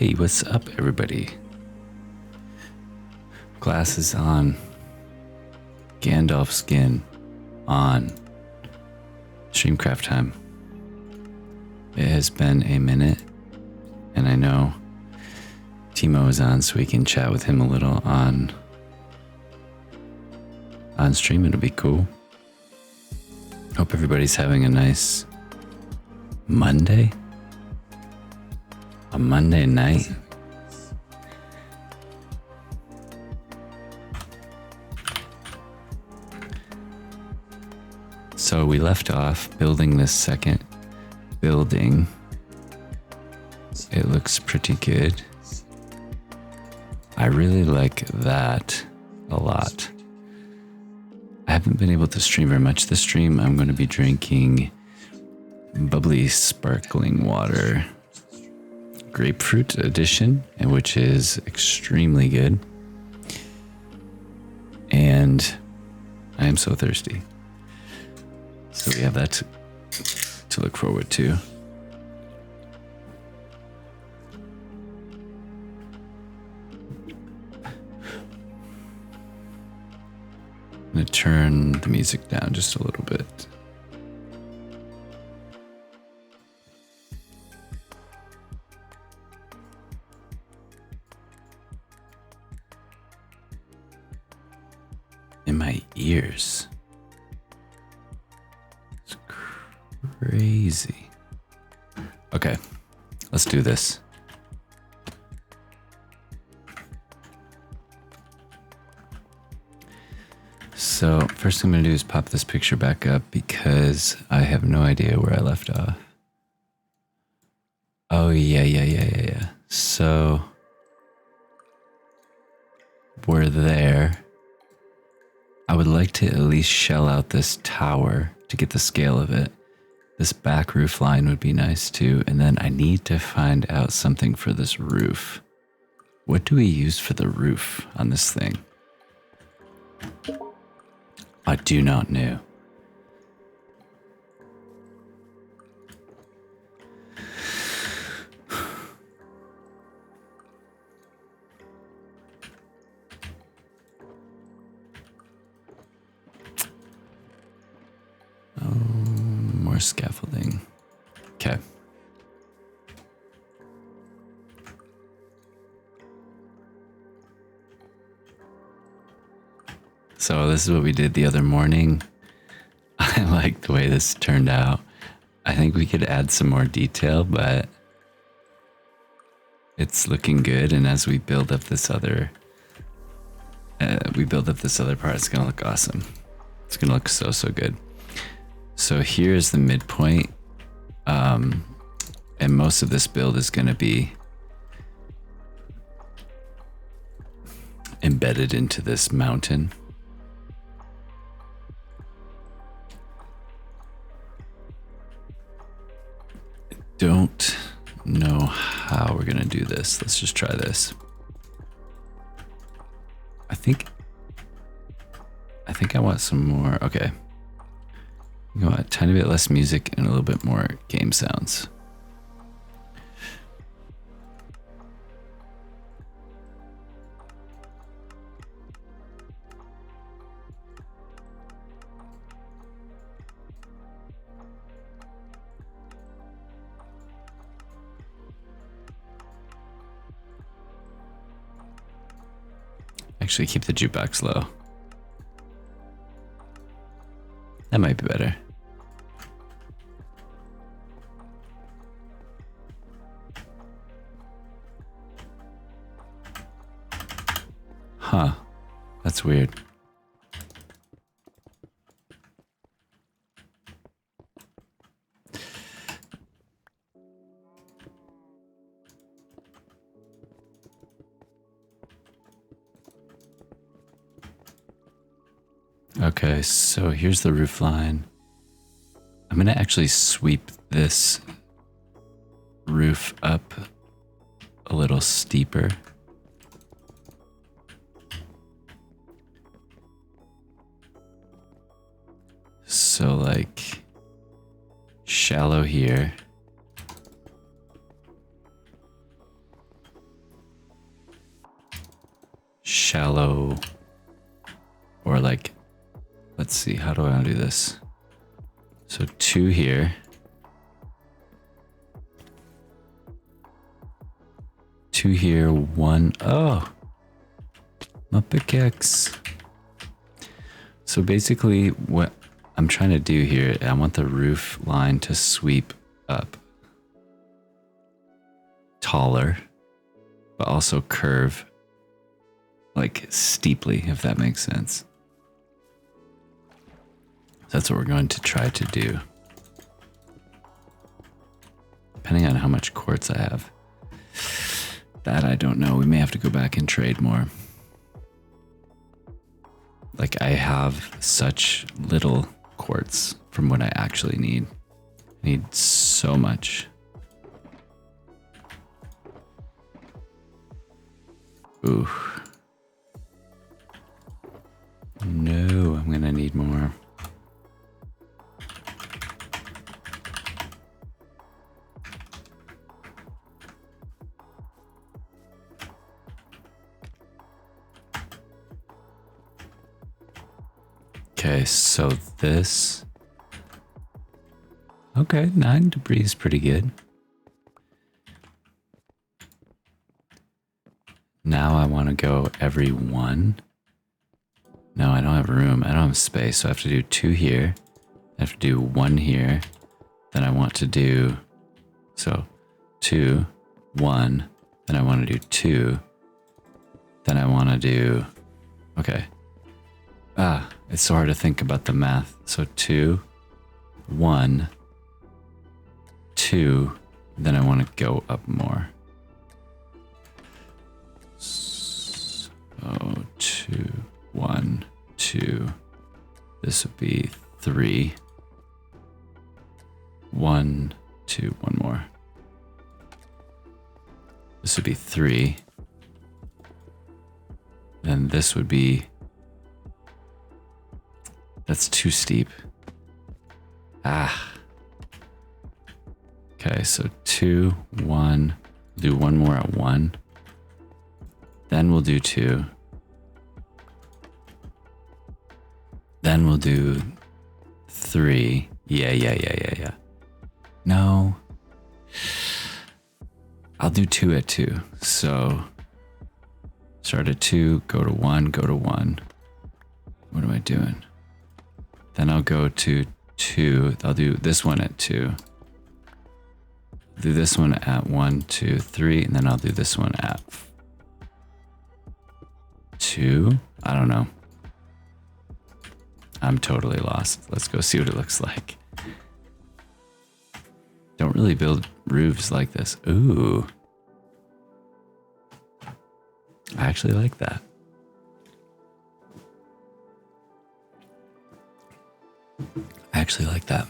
Hey, what's up, everybody? Glasses on. Gandalf skin on. StreamCraft time. It has been a minute, and I know Timo is on, so we can chat with him a little on stream. It'll be cool. Hope everybody's having a nice Monday. A Monday night. So we left off building this second building. It looks pretty good. I really like that a lot. I haven't been able to stream very much this stream. I'm going to be drinking bubbly sparkling water, grapefruit edition, and which is extremely good. And I am so thirsty. So we have that to look forward to. I'm going to turn the music down just a little bit. In my ears. It's crazy. Okay, let's do this. So first thing I'm going to do is pop this picture back up because I have no idea where I left off. Oh, yeah. So we're there. I would like to at least shell out this tower to get the scale of it. This back roof line would be nice too. And then I need to find out something for this roof. What do we use for the roof on this thing? I do not know. More scaffolding. Okay. So this is what we did the other morning. I like the way this turned out. I think we could add some more detail, but it's looking good. And as we build up this other, part, it's gonna look awesome. It's gonna look so good. So here's the midpoint, and most of this build is gonna be embedded into this mountain. Don't know how we're gonna do this. Let's just try this. I think I want some more. Okay. You know, a tiny bit less music and a little bit more game sounds. Actually, keep the jukebox low. That might be better. Huh. That's weird. Okay, so here's the roof line. I'm gonna actually sweep this roof up a little steeper. So like shallow here. shallow, or like, let's see, how do I want to do this? So 2 here. 2 here, 1. Oh, my pickaxe. So basically what I'm trying to do here, I want the roof line to sweep up taller, but also curve like steeply, if that makes sense. That's what we're going to try to do. Depending on how much quartz I have. That I don't know. We may have to go back and trade more. Like, I have such little quartz from what I actually need. I need so much. Ooh. No, I'm gonna need more. Okay, so this... Okay, 9 debris is pretty good. Now I want to go every 1. No, I don't have room. I don't have space, so I have to do 2 here. I have to do 1 here. Then I want to do... So, 2, 1. Then I want to do 2. Then I want to do... Okay. It's so hard to think about the math. So 2, 1, 2, then I want to go up more. So 2, 1, 2. This would be 3. 1, 2, 1 more. This would be 3. Then this would be... That's too steep. Okay, so 2, 1. Do 1 more at 1. Then we'll do 2. Then we'll do 3. Yeah. No. I'll do 2 at 2. So start at 2, go to 1, go to 1. What am I doing? Then I'll go to 2. I'll do this one at 2. Do this one at 1, 2, 3, and then I'll do this one at 2. I don't know. I'm totally lost. Let's go see what it looks like. Don't really build roofs like this. Ooh. I actually like that. I actually like that.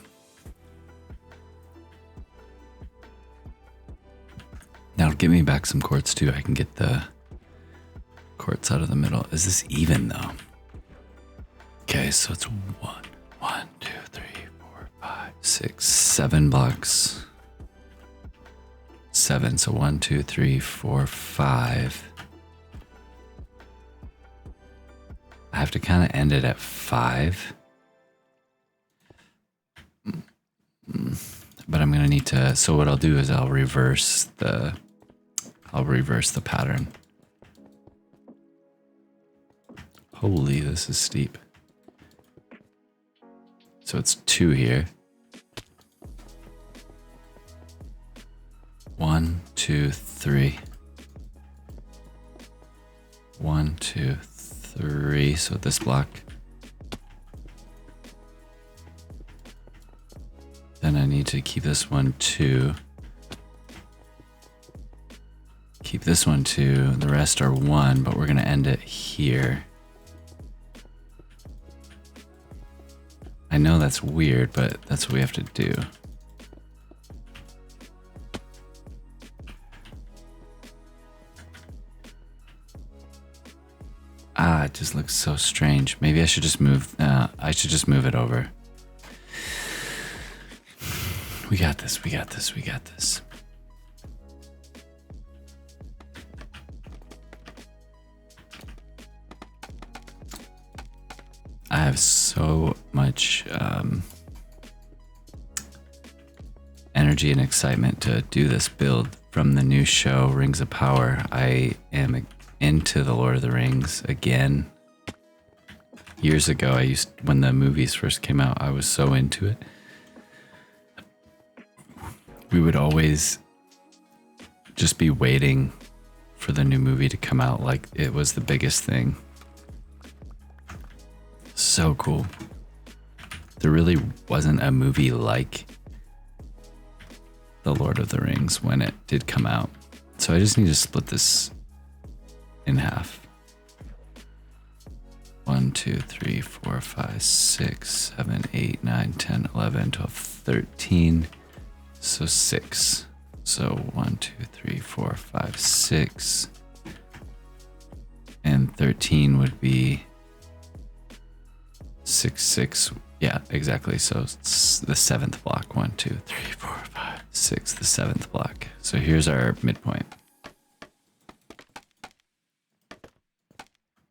Now give me back some quartz too. I can get the quartz out of the middle. Is this even though? Okay, so it's 1, 2, 3, 4, 5, 6, 7 blocks. 7, so 1, 2, 3, 4, 5. I have to kind of end it at 5. But I'm gonna need to, so what I'll do is I'll reverse the pattern. Holy, this is steep. So it's 2 here. 1, 2, 3. 1, 2, 3. So this block. Then I need to keep this one 2. Keep this one 2. The rest are 1, but we're going to end it here. I know that's weird, but that's what we have to do. It just looks so strange. Maybe I should just move. I should just move it over. We got this. We got this. We got this. I have so much energy and excitement to do this build from the new show, Rings of Power. I am into the Lord of the Rings again. Years ago, when the movies first came out, I was so into it. We would always just be waiting for the new movie to come out like it was the biggest thing. So cool. There really wasn't a movie like The Lord of the Rings when it did come out. So I just need to split this in half. 1, 2, 3, 4, 5, 6, 7, 8, 9, 10, 11, 12, 13. So 6. So 1, 2, 3, 4, 5, 6. And 13 would be 6, 6. Yeah, exactly. So it's the 7th block. 1, 2, 3, 4, 5, 6. The 7th block. So here's our midpoint.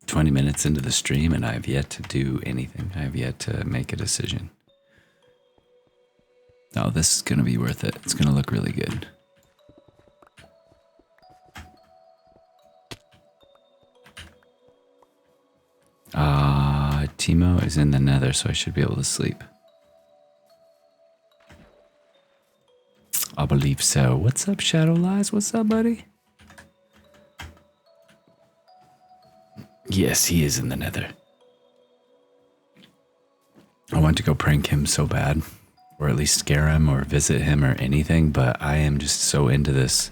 20 minutes into the stream and I've yet to do anything. I've yet to make a decision. Oh, this is going to be worth it. It's going to look really good. Timo is in the nether, so I should be able to sleep. I believe so. What's up, Shadow Lies? What's up, buddy? Yes, he is in the nether. I want to go prank him so bad, or at least scare him or visit him or anything, but I am just so into this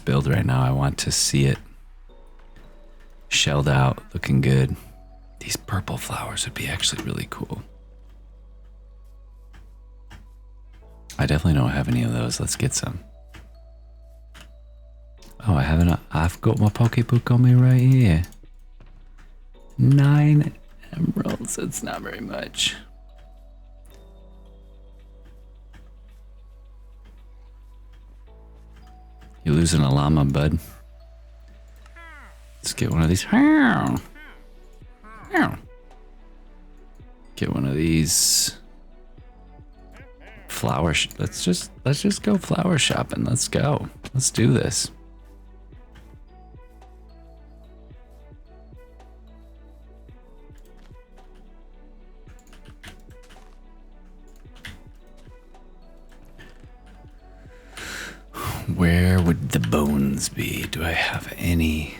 build right now. I want to see it shelled out, looking good. These purple flowers would be actually really cool. I definitely don't have any of those. Let's get some. Oh, I've got my pocketbook on me right here. 9 emeralds. That's not very much. You're losing a llama, bud. Let's get one of these. Get one of these flowers. Let's just go flower shopping. Let's go. Let's do this. Where would the bones be? Do I have any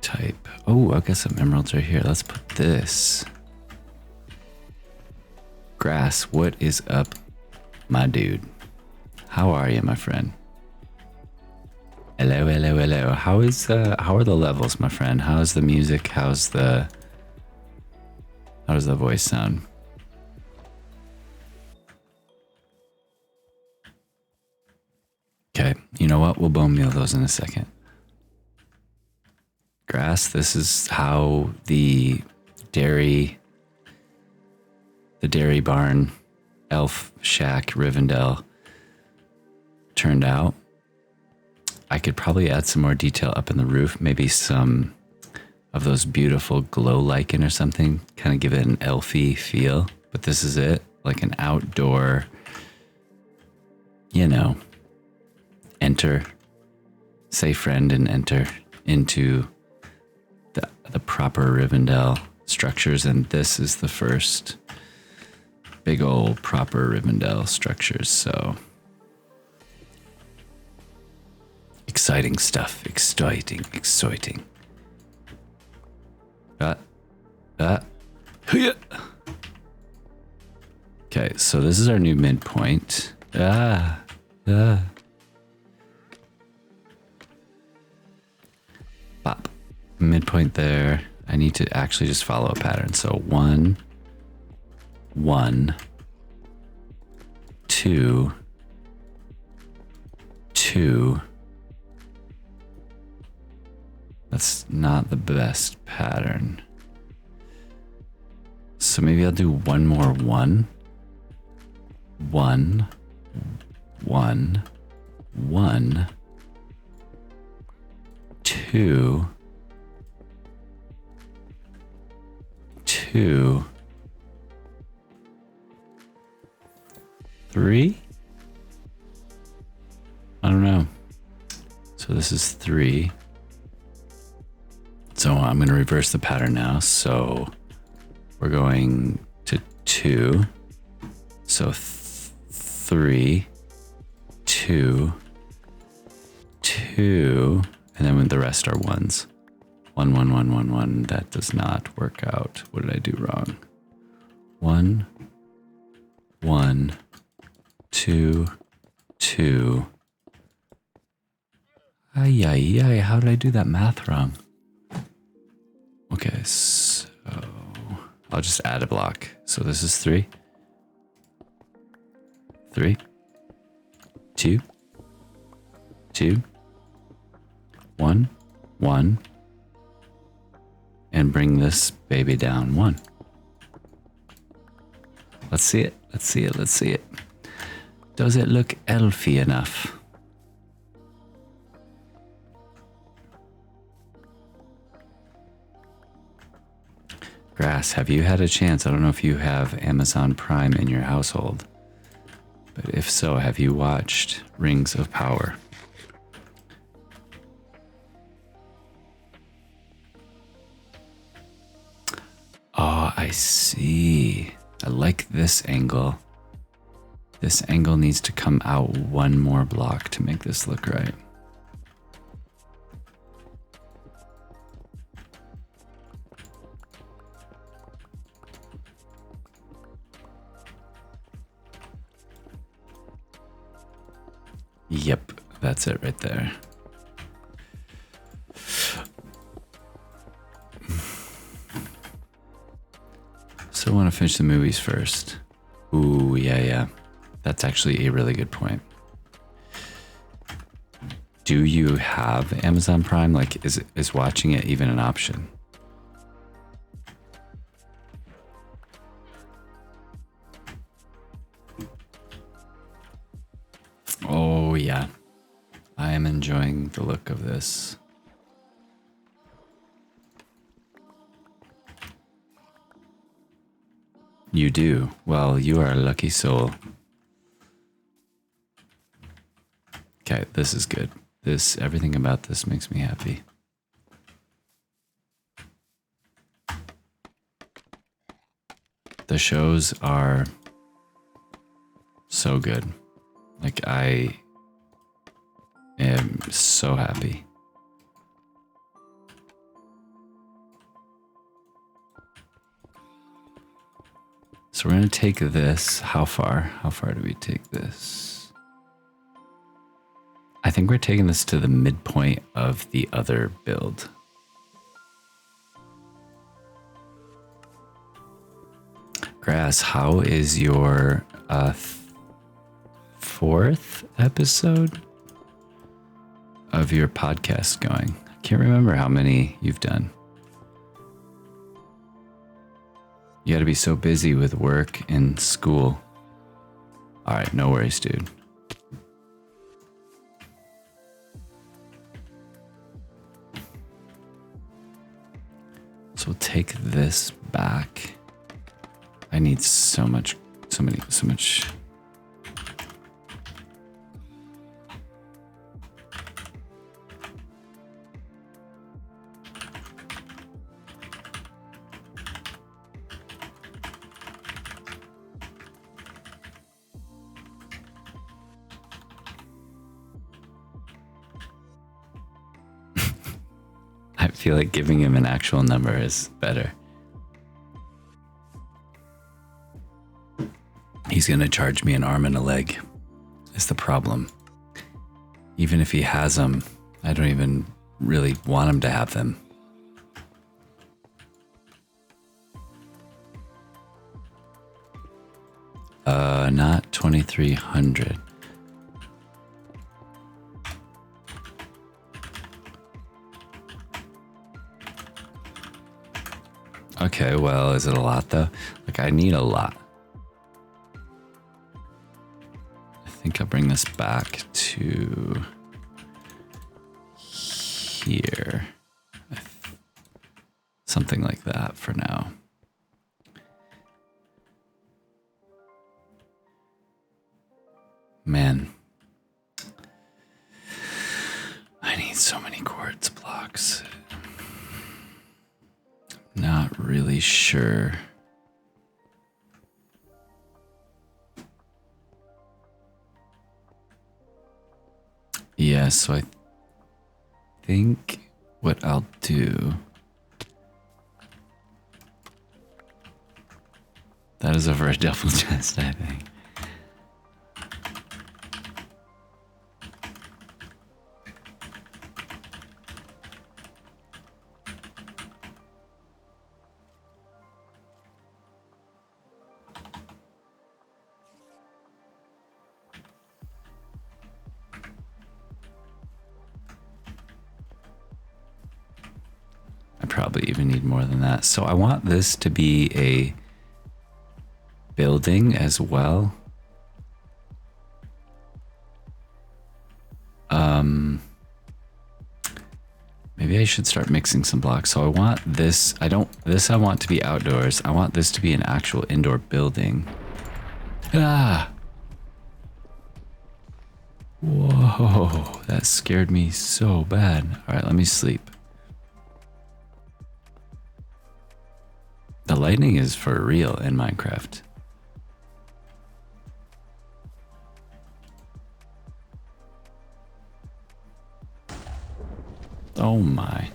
type? Oh, I got some emeralds right here. Let's put this. Grass, what is up, my dude? How are you, my friend? Hello, hello, hello. How are the levels, my friend? How's the music? How does the voice sound? Okay, you know what? We'll bone meal those in a second. Grass, this is how the dairy barn, elf shack, Rivendell turned out. I could probably add some more detail up in the roof, maybe some of those beautiful glow lichen or something, kind of give it an elfy feel. But this is it, like an outdoor, enter, say friend and enter into the proper Rivendell structures. And this is the first big old proper Rivendell structures. So exciting stuff. Exciting. Okay, so this is our new midpoint. Pop. Midpoint there. I need to actually just follow a pattern. So 1, 1, 2, 2. That's not the best pattern. So maybe I'll do one more 1. 1, 1, 1, 2, 2, 3. I don't know. So this is 3. So I'm going to reverse the pattern now. So we're going to 2. So 3, 2, 2, and then when the rest are ones. 1, 1, 1, 1, 1. That does not work out. What did I do wrong? 1, 1, 2, 2. Ay, ay, ay. How did I do that math wrong? Okay, so I'll just add a block. So this is 3. 3, 2, 2, 1, 1, and bring this baby down 1. Let's see it. Let's see it. Let's see it. Does it look elfy enough? Grass, have you had a chance? I don't know if you have Amazon Prime in your household, but if so, have you watched Rings of Power? Oh, I see. I like this angle. This angle needs to come out one more block to make this look right. Yep, that's it right there. So I want to finish the movies first. Ooh, yeah. That's actually a really good point. Do you have Amazon Prime? Like, is watching it even an option? Oh, yeah. I am enjoying the look of this. You do? Well, you are a lucky soul. Okay, this is good. Everything about this makes me happy. The shows are so good. Like, I am so happy. So we're going to take this. How far? How far do we take this? I think we're taking this to the midpoint of the other build. Grass, how is your 4th episode of your podcast going? I can't remember how many you've done. You got to be so busy with work and school. All right, no worries, dude. So we'll take this back. I need so much. I feel like giving him an actual number is better. He's going to charge me an arm and a leg, is the problem. Even if he has them, I don't even really want him to have them. Not 2,300. Okay, well, is it a lot though? Like, I need a lot. I think I'll bring this back to here. Something like that for now. so many quartz blocks. Not really sure. Yeah, so I think what I'll do... That is over a double chest, I think. I probably even need more than that. So I want this to be a building as well. Maybe I should start mixing some blocks. So I want this, I want to be outdoors. I want this to be an actual indoor building. Ah! Whoa, that scared me so bad. All right, let me sleep. The lightning is for real in Minecraft. Oh my.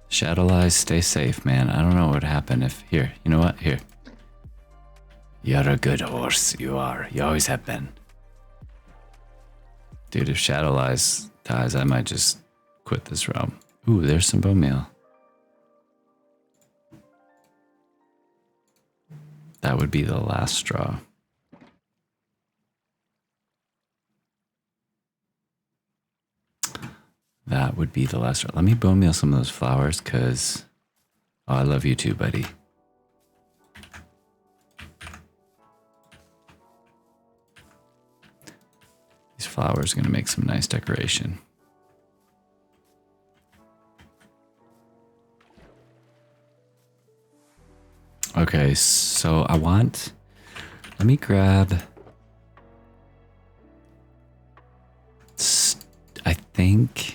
Shadow Eyes, stay safe, man. I don't know what would happen if... Here, you know what? Here. You're a good horse, you are. You always have been. Dude, if Shadow Eyes dies, I might just quit this realm. Ooh, there's some bone meal. That would be the last straw. That would be the last straw. Let me bone meal some of those flowers, because... Oh, I love you too, buddy. These flowers are going to make some nice decoration. Okay, so I want... Let me grab... I think...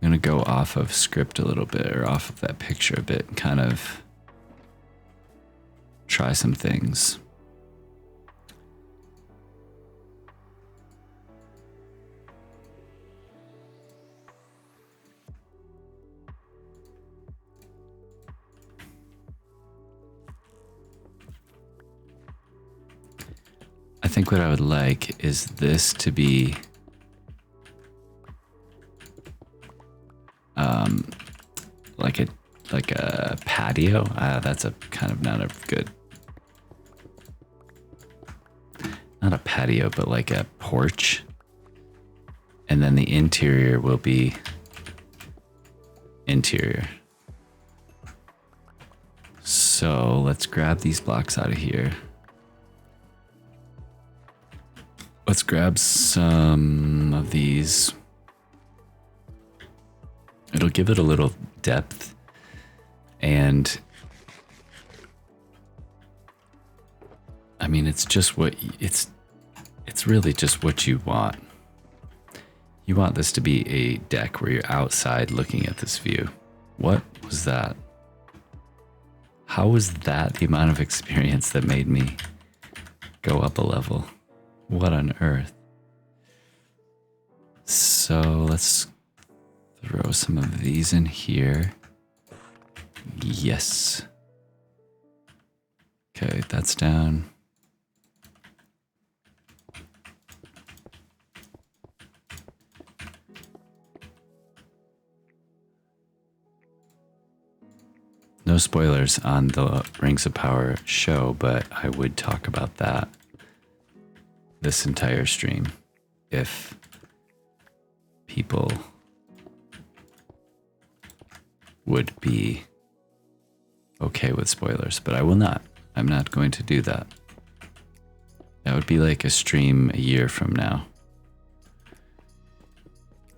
I'm going to go off of script a little bit, or off of that picture a bit, and kind of try some things. I think what I would like is this to be like a patio. That's a kind of not a patio, but like a porch. And then the interior will be interior. So let's grab these blocks out of here. Let's grab some of these. It'll give it a little depth, and I mean, it's just what it's really just what you want. You want this to be a deck where you're outside looking at this view. What was that? How was that the amount of experience that made me go up a level? What on earth? So let's throw some of these in here. Yes. Okay, that's down. No spoilers on the Rings of Power show, but I would talk about that this entire stream if people would be okay with spoilers, but I will not. I'm not going to do that. That would be like a stream a year from now.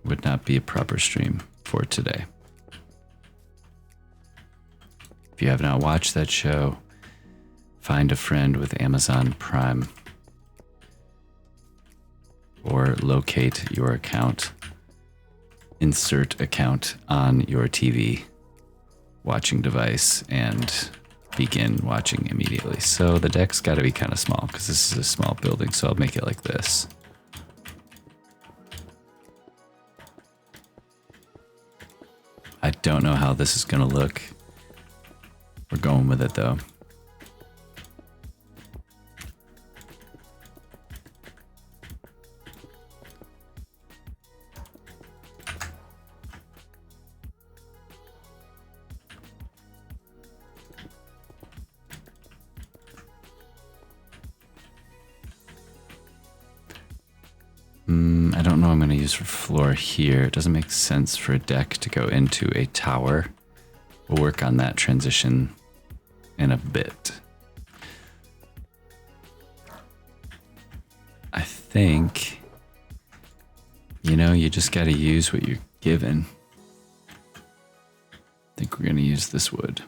Would not be a proper stream for today. If you have not watched that show, find a friend with Amazon Prime or locate your account. Insert account on your TV watching device and begin watching immediately. So the deck's got to be kind of small because this is a small building, so I'll make it like this. I don't know how this is going to look. We're going with it though. I don't know what I'm going to use for floor here. It doesn't make sense for a deck to go into a tower. We'll work on that transition in a bit. I think, you know, you just got to use what you're given. I think we're going to use this wood.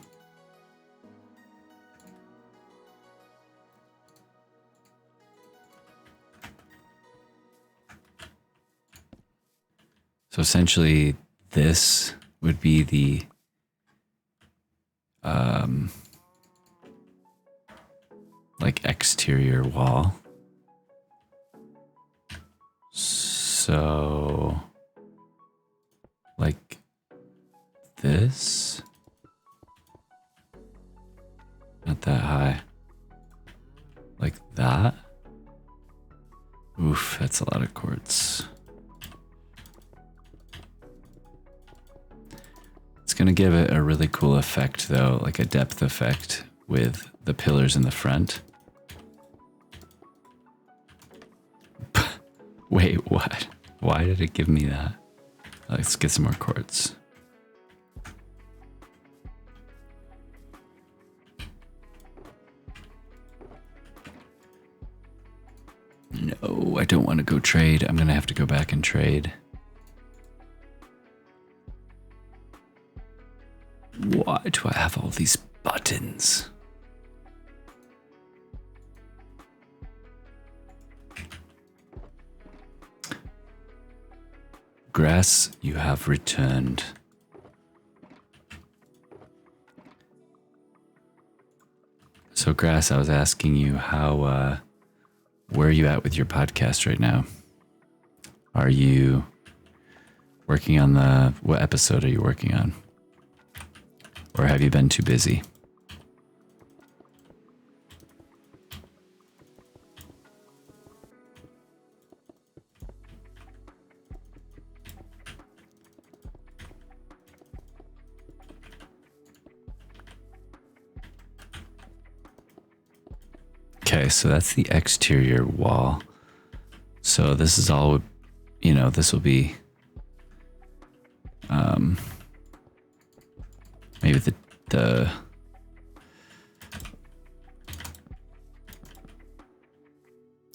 So essentially, this would be the like exterior wall. So like this, not that high, like that. Oof, that's a lot of quartz. It's going to give it a really cool effect though, like a depth effect with the pillars in the front. Wait, what? Why did it give me that? Let's get some more quartz. No, I don't want to go trade. I'm going to have to go back and trade. Why do I have all these buttons? Grass, you have returned. So Grass, I was asking you how, where are you at with your podcast right now? Are you working on what episode are you working on? Or have you been too busy? Okay, so that's the exterior wall. So this is all, you know, this will be maybe the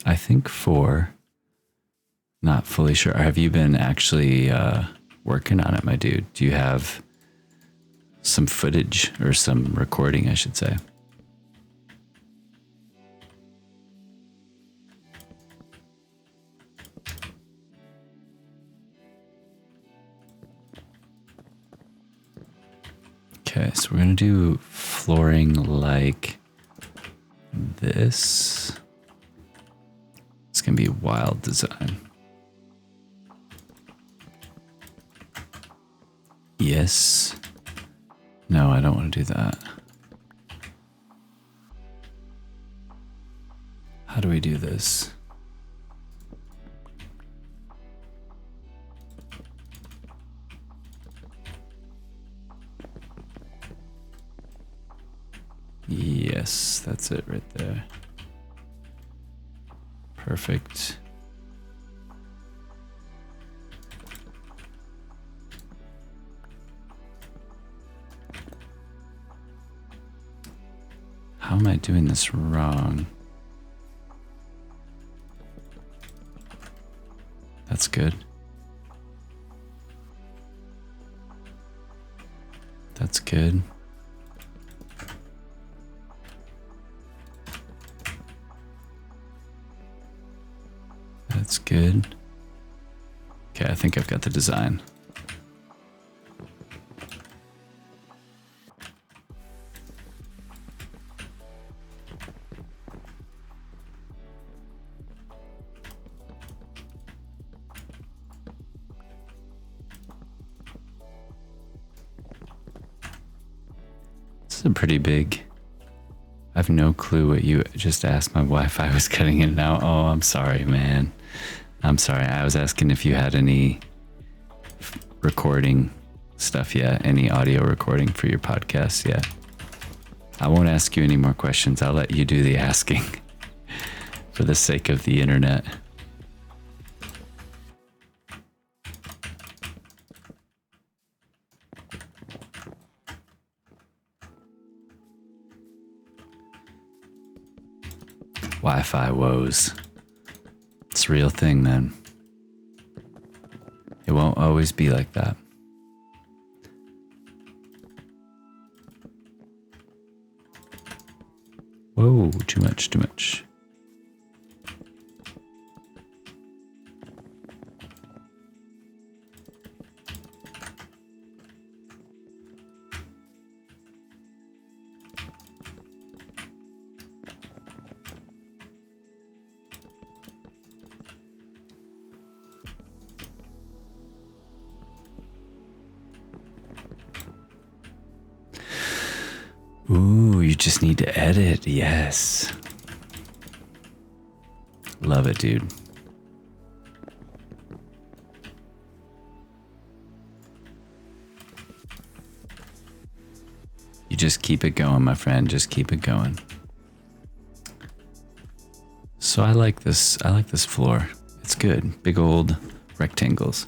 I think 4, not fully sure. Have you been actually working on it, my dude? Do you have some footage or some recording, I should say? Okay, so we're gonna do flooring like this. It's gonna be a wild design. Yes. No, I don't want to do that. How do we do this? Yes, that's it right there. Perfect. How am I doing this wrong? That's good. That's good. good? Okay, I think I've got the design. This is a pretty big... I have no clue what you just asked. My Wi-Fi was cutting in and out. Oh, I'm sorry, man. I'm sorry. I was asking if you had any recording stuff yet, any audio recording for your podcast yet. I won't ask you any more questions. I'll let you do the asking for the sake of the internet. Wi-Fi woes. It's a real thing, man. It won't always be like that. Whoa, too much, too much. Ooh, you just need to edit. Yes. Love it, dude. You just keep it going, my friend. Just keep it going. So I like this floor. It's good. Big old rectangles.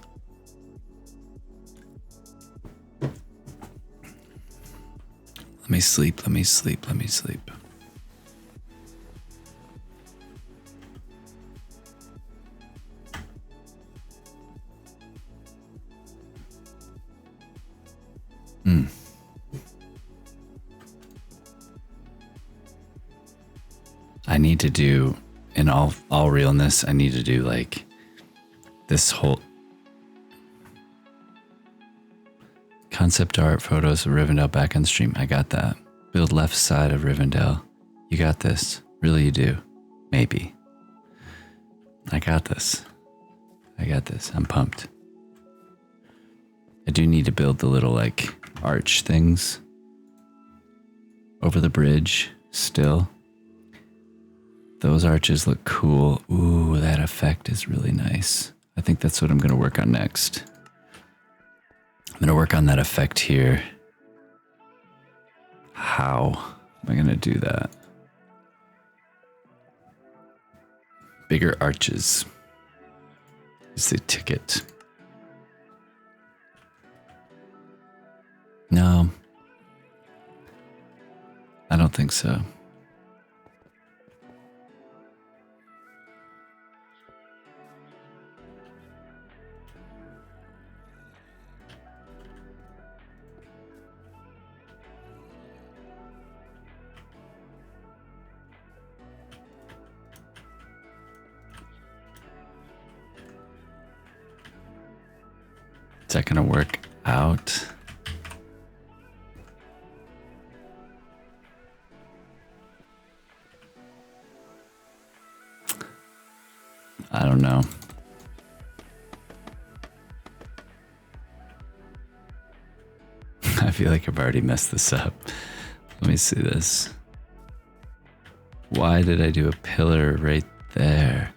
Let me sleep, let me sleep, let me sleep. I need to do, in all realness, I need to do like this whole concept art photos of Rivendell back on stream. I got that. Build left side of Rivendell. You got this. Really, you do. Maybe. I got this. I got this. I'm pumped. I do need to build the little like arch things over the bridge still. Those arches look cool. Ooh, that effect is really nice. I think that's what I'm going to work on next. I'm going to work on that effect here. How am I going to do that? Bigger arches is the ticket. No, I don't think so. Is that gonna work out? I don't know. I feel like I've already messed this up. Let me see this. Why did I do a pillar right there?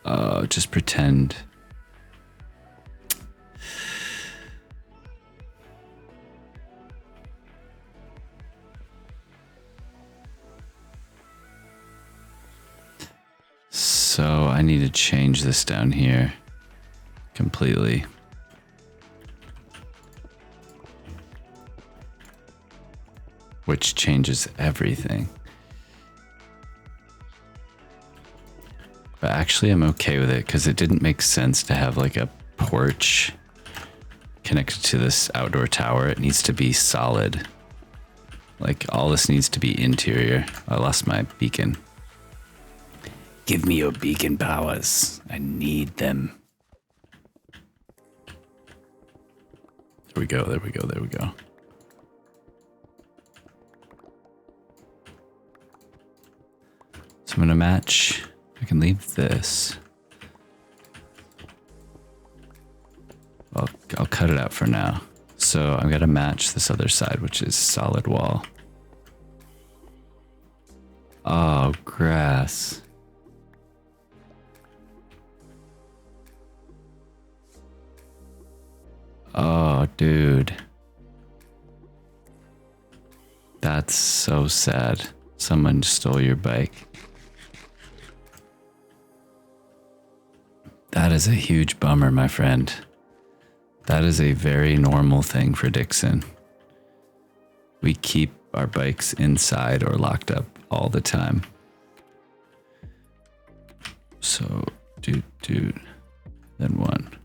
Oh, just pretend. So I need to change this down here completely. Which changes everything. But actually I'm okay with it because it didn't make sense to have like a porch connected to this outdoor tower. It needs to be solid. Like all this needs to be interior. I lost my beacon. Give me your beacon powers. I need them. There we go, there we go, there we go. So I'm gonna match. I can leave this. I'll cut it out for now. So I'm gonna match this other side, which is solid wall. Oh, grass. Oh, dude. That's so sad. Someone stole your bike. That is a huge bummer, my friend. That is a very normal thing for Dixon. We keep our bikes inside or locked up all the time. So, dude, then one.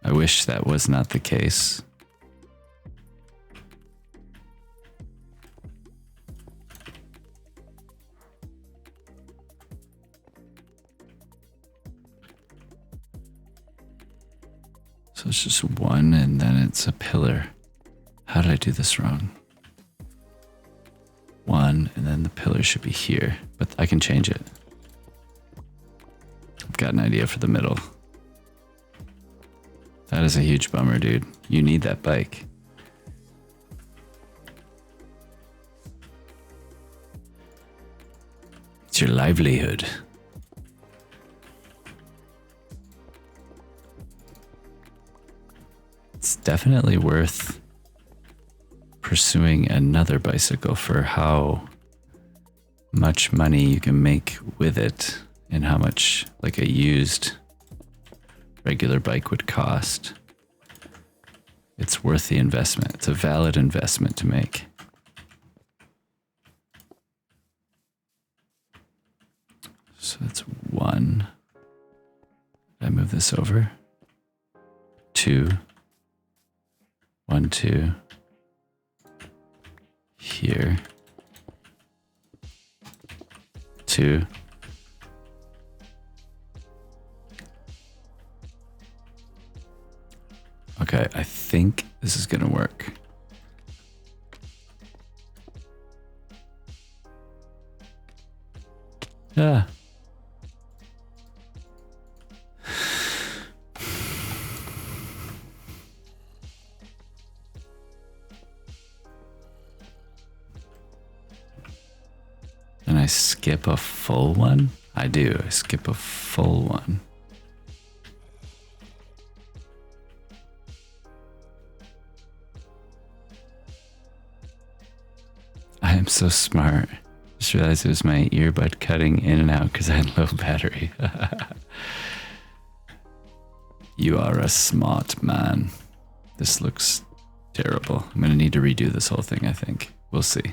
I wish that was not the case. So it's just one and then it's a pillar. How did I do this wrong? One and then the pillar should be here, but I can change it. I've got an idea for the middle. That is a huge bummer, dude. You need that bike. It's your livelihood. It's definitely worth pursuing another bicycle for how much money you can make with it and how much like a used regular bike would cost. It's worth the investment. It's a valid investment to make. So that's one. Did I move this over? Two. 1, 2. Here. 2. Okay, I think this is gonna work. Yeah. And I skip a full one? I do. I skip a full one. I am so smart. Just realized it was my earbud cutting in and out because I had low battery. You are a smart man. This looks terrible. I'm gonna need to redo this whole thing, I think. We'll see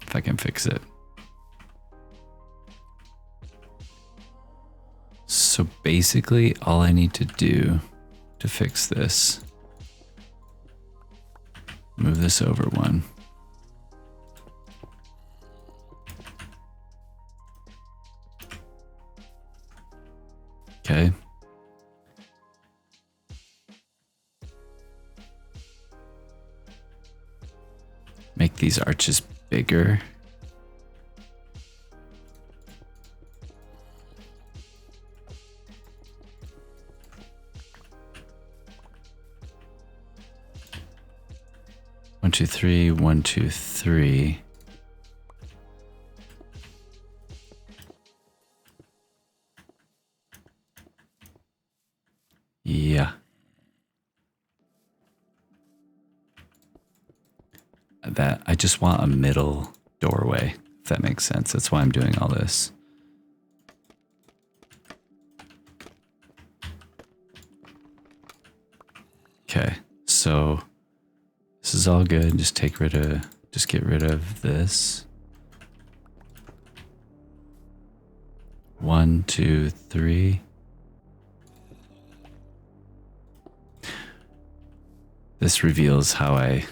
if I can fix it. So basically, all I need to do to fix this, move this over one. Okay. Make these arches bigger. One, two, three, 1, 2, 3. Yeah. That I just want a middle doorway, if that makes sense. That's why I'm doing all this. Okay, so this is all good. Just get rid of this. 1, 2, 3. This reveals how I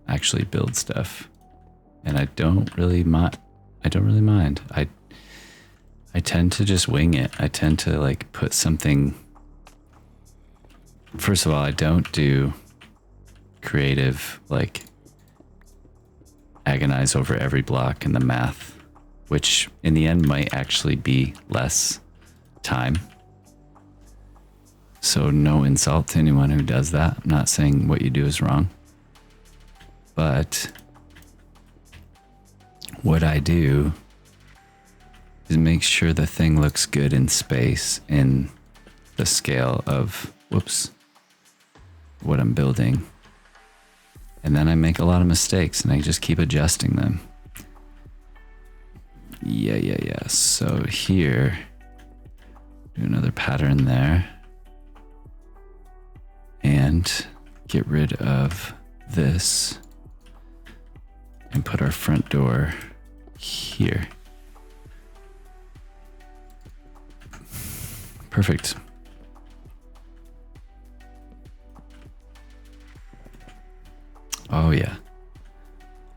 actually build stuff and I don't really mind. I tend to just wing it. I tend to like put something. First of all, I don't do creative, like agonize over every block in the math, which in the end might actually be less time. So no insult to anyone who does that. I'm not saying what you do is wrong. But what I do is make sure the thing looks good in space in the scale of, whoops, what I'm building. And then I make a lot of mistakes and I just keep adjusting them. Yeah. So here, do another pattern there. And get rid of this. And put our front door here. Perfect. Oh yeah,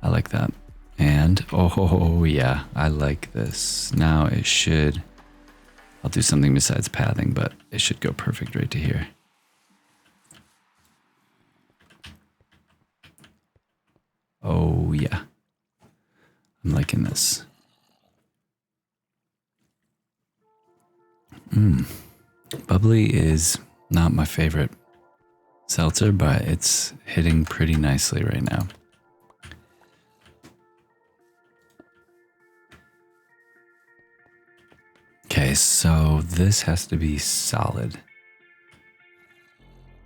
I like that. And oh yeah, I like this. Now it should, I'll do something besides pathing, but it should go perfect right to here. Oh yeah, I'm liking this. Bubbly is not my favorite seltzer, but it's hitting pretty nicely right now. Okay, so this has to be solid.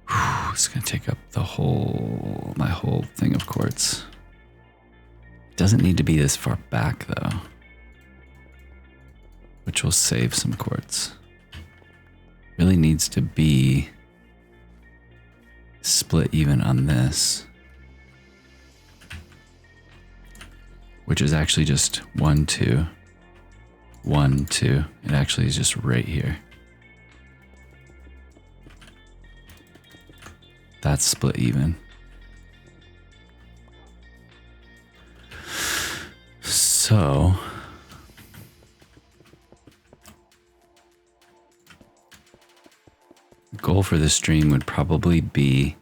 Whew, it's gonna take up my whole thing of quartz. It doesn't need to be this far back though, which will save some quartz. Really needs to be split even on this, which is actually just 1, 2, 1, 2. It actually is just right here. That's split even. So the goal for this stream would probably be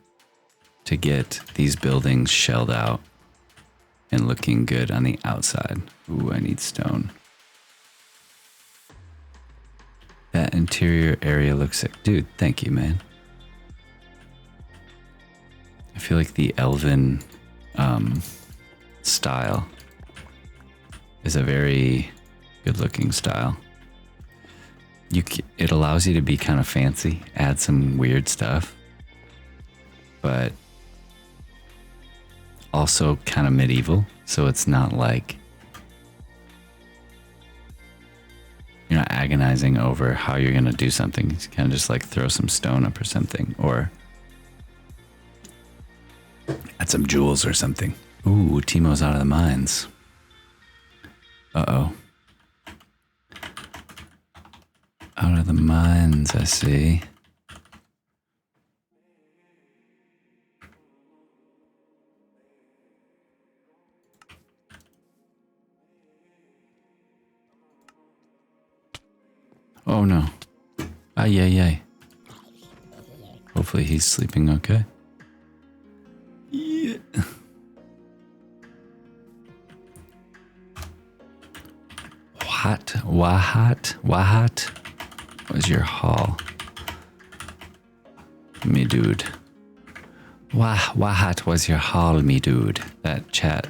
to get these buildings shelled out and looking good on the outside. Ooh, I need stone. That interior area looks sick. Dude, thank you, man. I feel like the elven style is a very good looking style. It allows you to be kind of fancy, add some weird stuff, but also kind of medieval. So it's not like you're not agonizing over how you're going to do something. You kind of just like throw some stone up or something, or add some jewels or something. Ooh, Timo's out of the mines. Uh-oh. Out of the mines, I see. Oh no. Ay, ay, ay. Hopefully he's sleeping okay. Yeah. Wahat was your haul, me dude. Wahat was your haul, me dude. That chat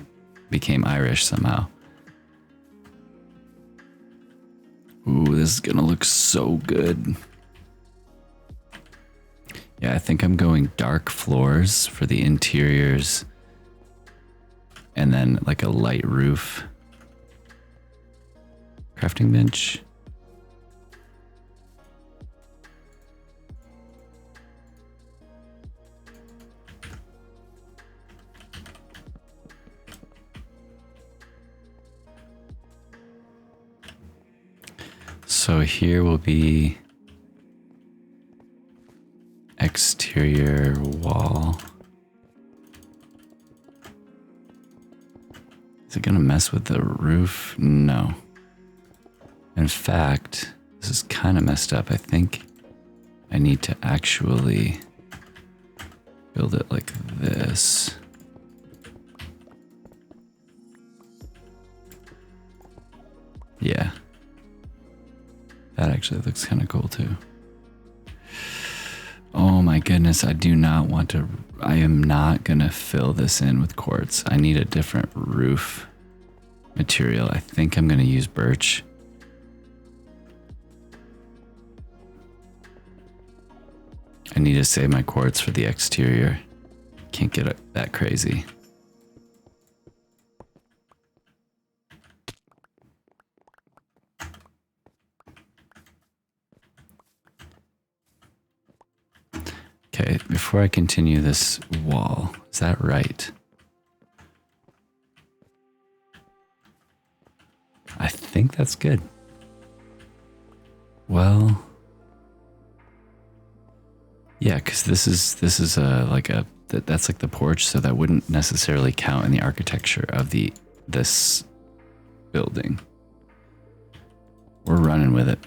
became Irish somehow. Ooh, this is gonna look so good. Yeah, I think I'm going dark floors for the interiors and then like a light roof. Crafting bench. So here will be exterior wall. Is it gonna mess with the roof? No. In fact, this is kind of messed up. I think I need to actually build it like this. Yeah. That actually looks kind of cool too. Oh my goodness, I do not want to, I am not gonna fill this in with quartz. I need a different roof material. I think I'm gonna use birch. I need to save my quartz for the exterior. Can't get that crazy. Okay, before I continue this wall, is that right? I think that's good. Well, yeah, because this is that's like the porch, so that wouldn't necessarily count in the architecture of this building. We're running with it.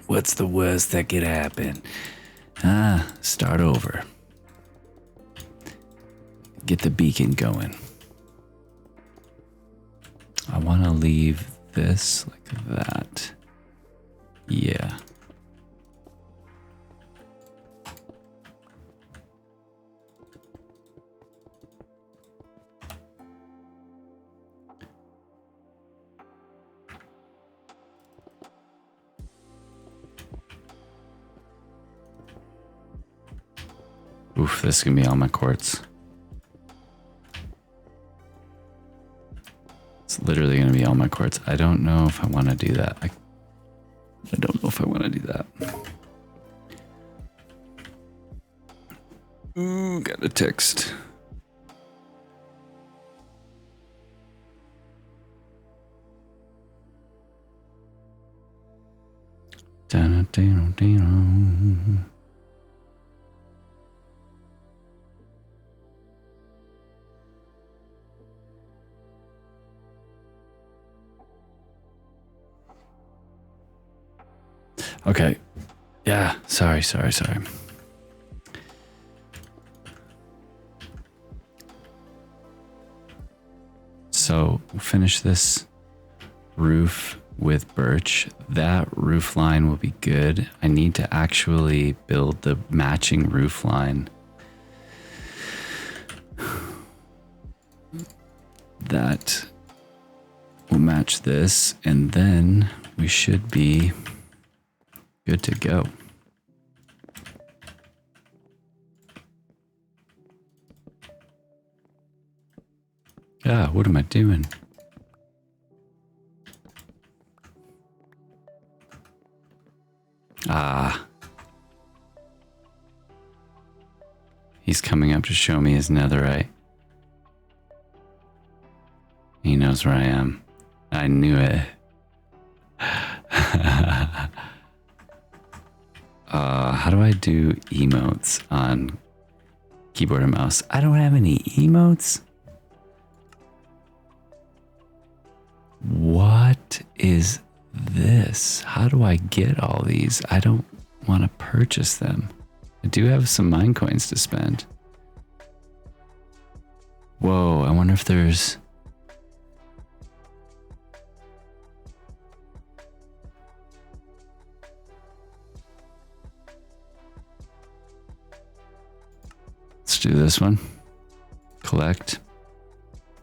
What's the worst that could happen? Start over. Get the beacon going. I want to leave this like that. Yeah. Oof, this is gonna be all my quartz. It's literally gonna be all my quartz. I don't know if I want to do that. I don't know if I want to do that. Ooh, got a text. Okay. Yeah, sorry. So we'll finish this roof with birch. That roof line will be good. I need to actually build the matching roof line. That will match this, and then we should be good to go. Ah, what am I doing? Ah. He's coming up to show me his netherite. He knows where I am. I knew it. How do I do emotes on keyboard and mouse? I don't have any emotes. What is this? How do I get all these? I don't want to purchase them. I do have some mine coins to spend. Whoa, I wonder if there's... Let's do this one. Collect.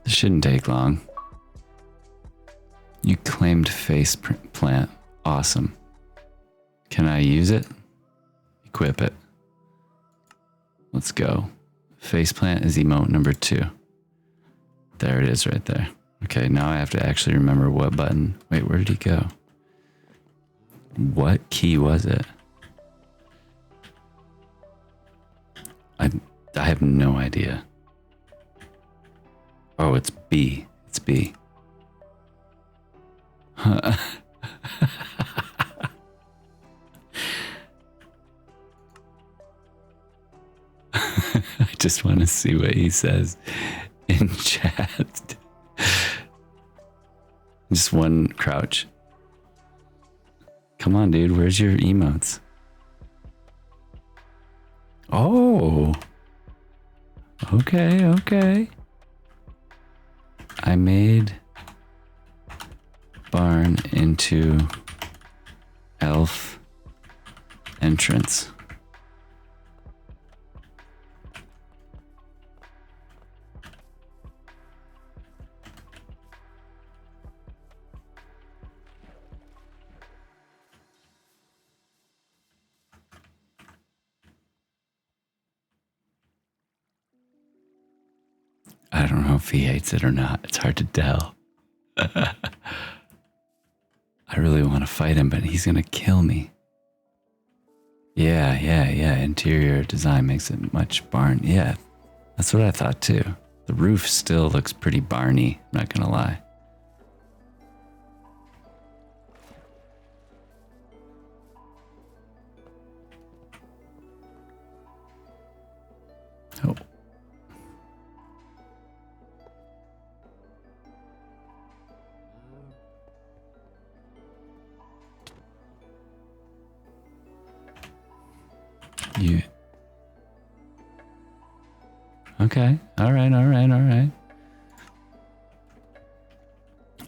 This shouldn't take long. You claimed face plant. Awesome. Can I use it? Equip it. Let's go. Face plant is emote number 2. There it is right there. Okay, now I have to actually remember what button. Wait, where did he go? What key was it? I have no idea. Oh, it's B. It's B. I just want to see what he says. in chat. Just one crouch. Come on, dude. Where's your emotes? Oh. Okay, okay. I made barn into elf entrance. I don't know if he hates it or not. It's hard to tell. I really want to fight him, but he's going to kill me. Yeah. Interior design makes it much barn. Yeah, that's what I thought too. The roof still looks pretty barny, I'm not going to lie. Oh. You. Okay. All right.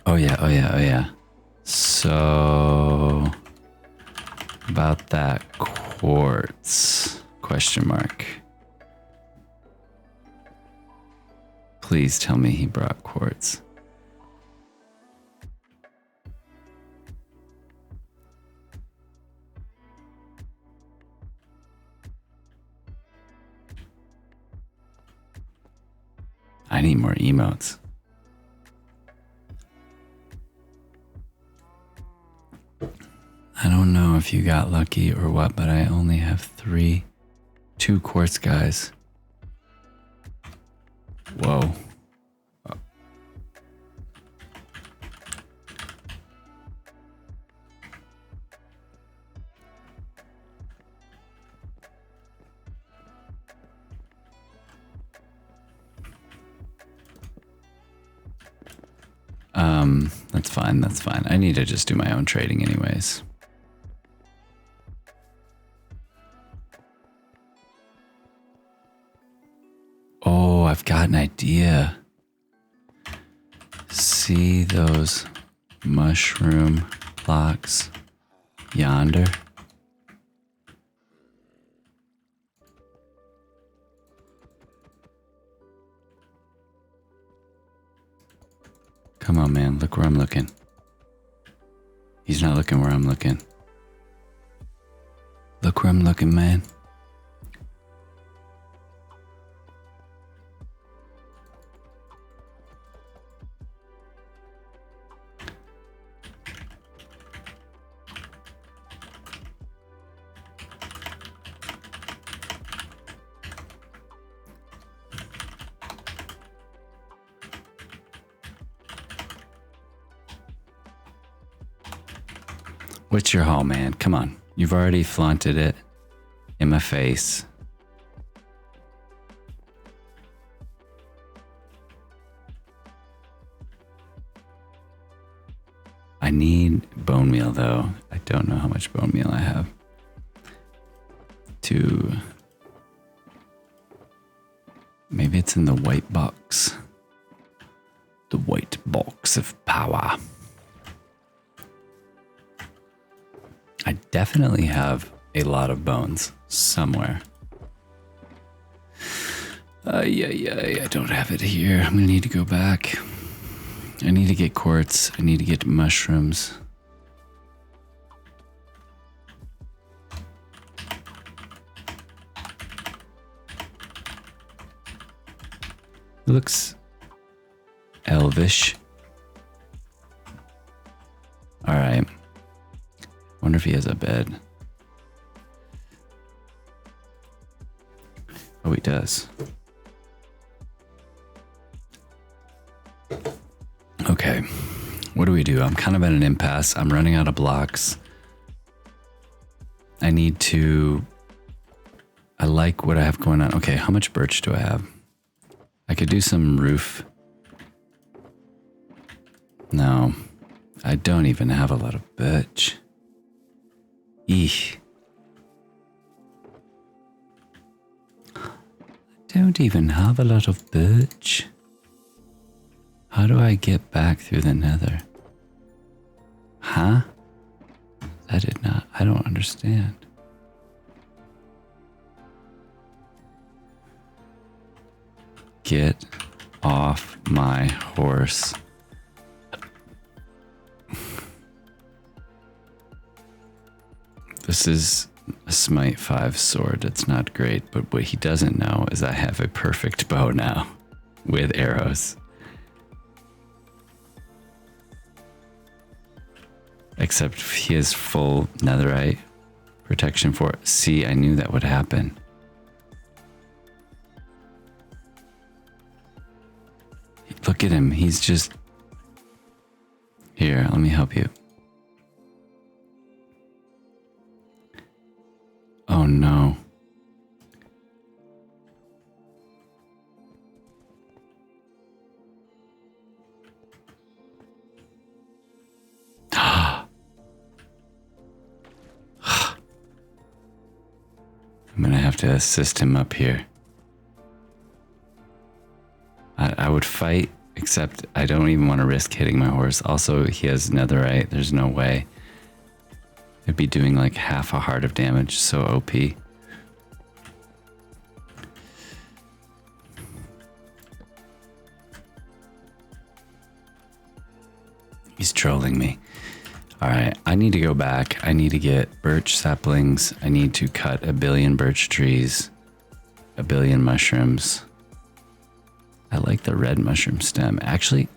Oh yeah. So about that quartz question mark. Please tell me he brought quartz. I need more emotes. I don't know if you got lucky or what, but I only have two quartz guys. Whoa. That's fine. I need to just do my own trading anyways. Oh, I've got an idea. See those mushroom blocks yonder? Come on, man. Look where I'm looking. He's not looking where I'm looking. Look where I'm looking, man. What's your haul, man? Come on. You've already flaunted it in my face. I need bone meal, though. I don't know how much bone meal I have. Maybe it's in the white box. The white box of power. I definitely have a lot of bones somewhere. I don't have it here. I'm gonna need to go back. I need to get quartz. I need to get mushrooms. It looks elvish. All right. Wonder if he has a bed. Oh, he does. Okay. What do we do? I'm kind of at an impasse. I'm running out of blocks. I like what I have going on. Okay, how much birch do I have? I could do some roof. No, I don't even have a lot of birch. Eesh. I don't even have a lot of birch. How do I get back through the nether? Huh? I don't understand. Get off my horse. This is a Smite 5 sword. It's not great, but what he doesn't know is I have a perfect bow now with arrows. Except he has full netherite protection for it. See, I knew that would happen. Look at him. He's just... Here, let me help you. Oh no. I'm gonna have to assist him up here. I would fight, except I don't even want to risk hitting my horse. Also, he has netherite. There's no way. It'd be doing like half a heart of damage, so OP. He's trolling me. All right, I need to go back. I need to get birch saplings. I need to cut 1 billion birch trees, 1 billion mushrooms. I like the red mushroom stem. Actually,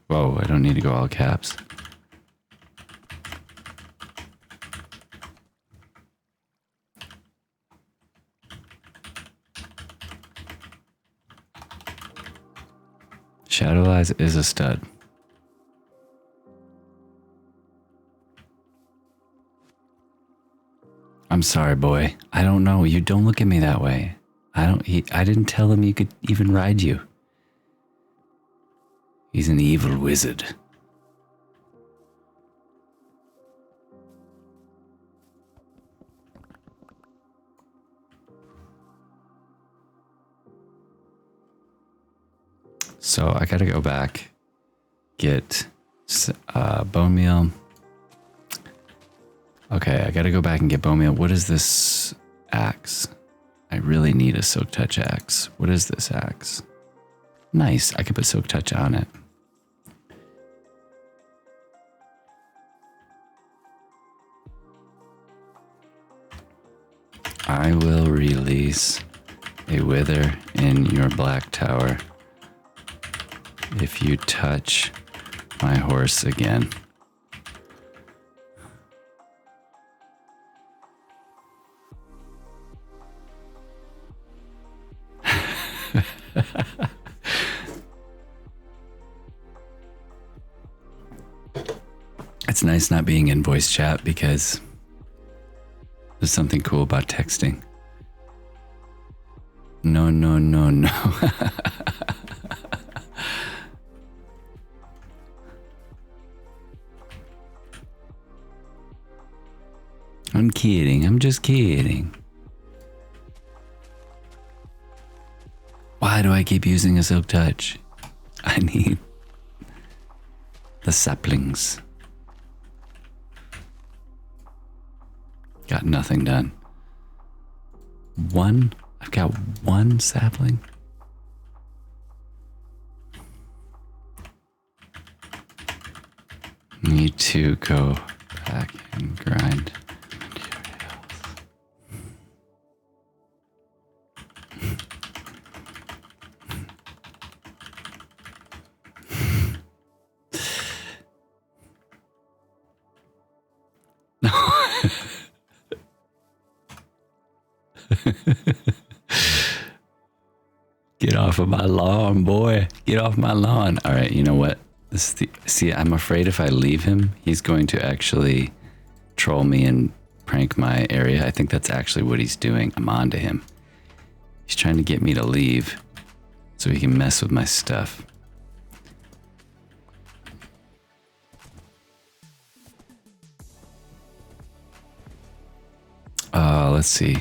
whoa, I don't need to go all caps. Shadow Eyes is a stud. I'm sorry, boy. I don't know. You don't look at me that way. I didn't tell him you could even ride you. He's an evil wizard. So I gotta go back, get bone meal. Okay, I gotta go back and get bone meal. What is this axe? I really need a silk touch axe. What is this axe? Nice, I could put silk touch on it. I will release a wither in your black tower if you touch my horse again. It's nice not being in voice chat because there's something cool about texting. No, no, no, no. I'm kidding. I'm just kidding. Why do I keep using a silk touch? I need the saplings. Got nothing done. I've got 1 sapling. Need to go back and grind. Get off of my lawn, boy. Get off my lawn. All right, you know what? See, I'm afraid if I leave him, he's going to actually troll me and prank my area. I think that's actually what he's doing. I'm on to him. He's trying to get me to leave so he can mess with my stuff. Let's see.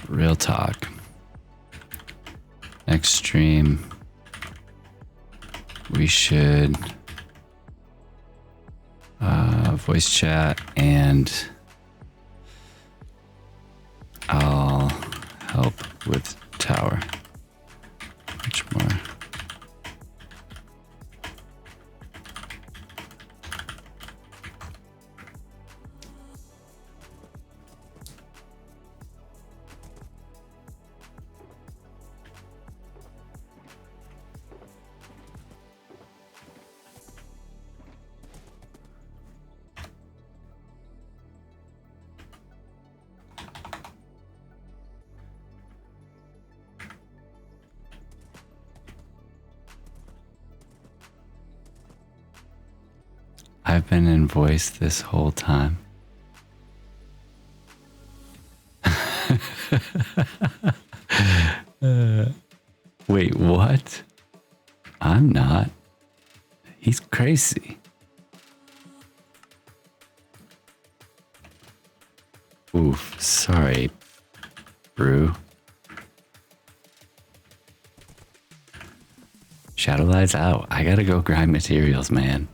Real talk. Next stream, we should voice chat, and I'll help with tower. Much more. I've been in voice this whole time. Wait, what? I'm not. He's crazy. Oof, sorry, Brew. Shadow lies out. I gotta go grind materials, man.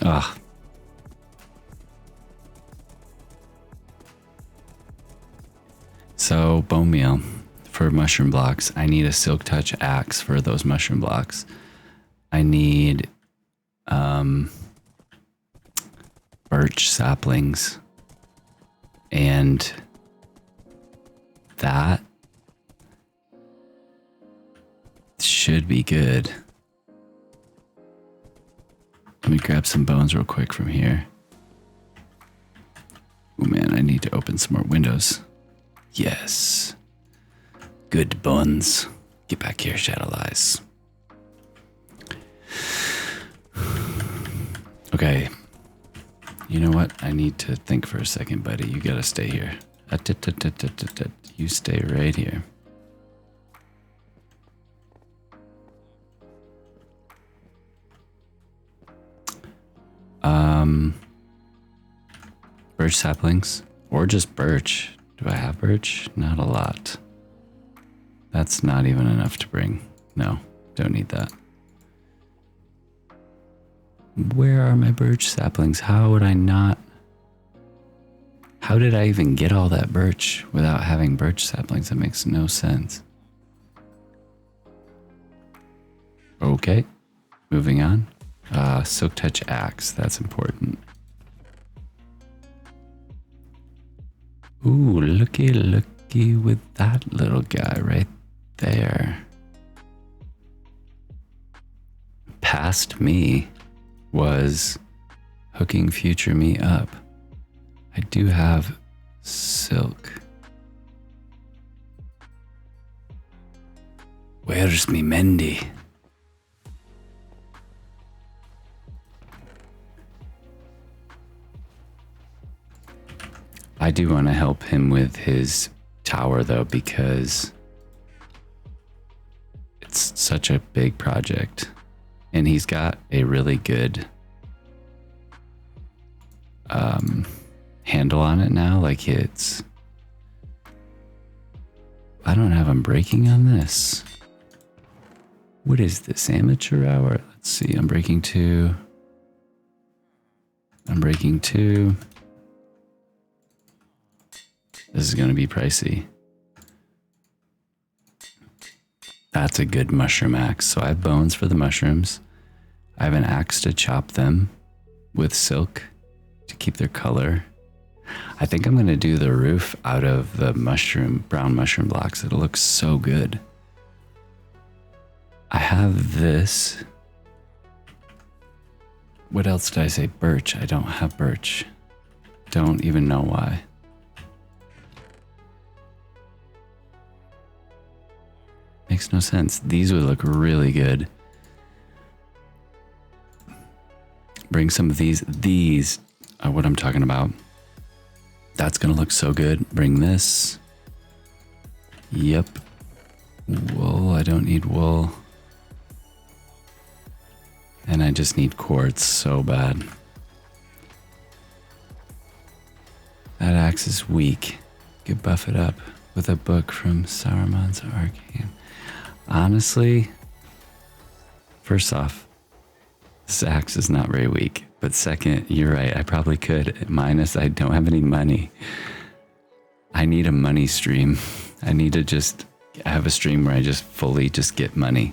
Ugh. So, bone meal for mushroom blocks. I need a silk touch axe for those mushroom blocks. I need birch saplings, and that should be good. Let me grab some bones real quick from here. Oh man, I need to open some more windows. Yes. Good bones. Get back here, Shadow Lies. Okay. You know what? I need to think for a second, buddy. You gotta stay here. You stay right here. Birch saplings, or just birch. Do I have birch? Not a lot. That's not even enough to bring. No, don't need that. Where are my birch saplings? How would I not? How did I even get all that birch without having birch saplings? That makes no sense. Okay, moving on. Silk touch axe, that's important. Ooh, looky with that little guy right there. Past me was hooking future me up. I do have silk. Where's me Mendy? I do want to help him with his tower though, because it's such a big project and he's got a really good handle on it now. Like it's, I don't have him breaking on this. What is this, amateur hour? Let's see, I'm breaking 2. I'm breaking 2. This is going to be pricey. That's a good mushroom axe. So I have bones for the mushrooms. I have an axe to chop them with silk to keep their color. I think I'm going to do the roof out of the brown mushroom blocks. It looks so good. I have this. What else did I say? Birch. I don't have birch. Don't even know why. Makes no sense. These would look really good. Bring some of these. These are what I'm talking about. That's gonna look so good. Bring this. Yep. Wool. I don't need wool. And I just need quartz so bad. That axe is weak. Could buff it up with a book from Saruman's Arcane. Honestly, first off, this axe is not very weak. But second, you're right, I probably could. Minus, I don't have any money. I need a money stream. I need to just have a stream where I just fully just get money.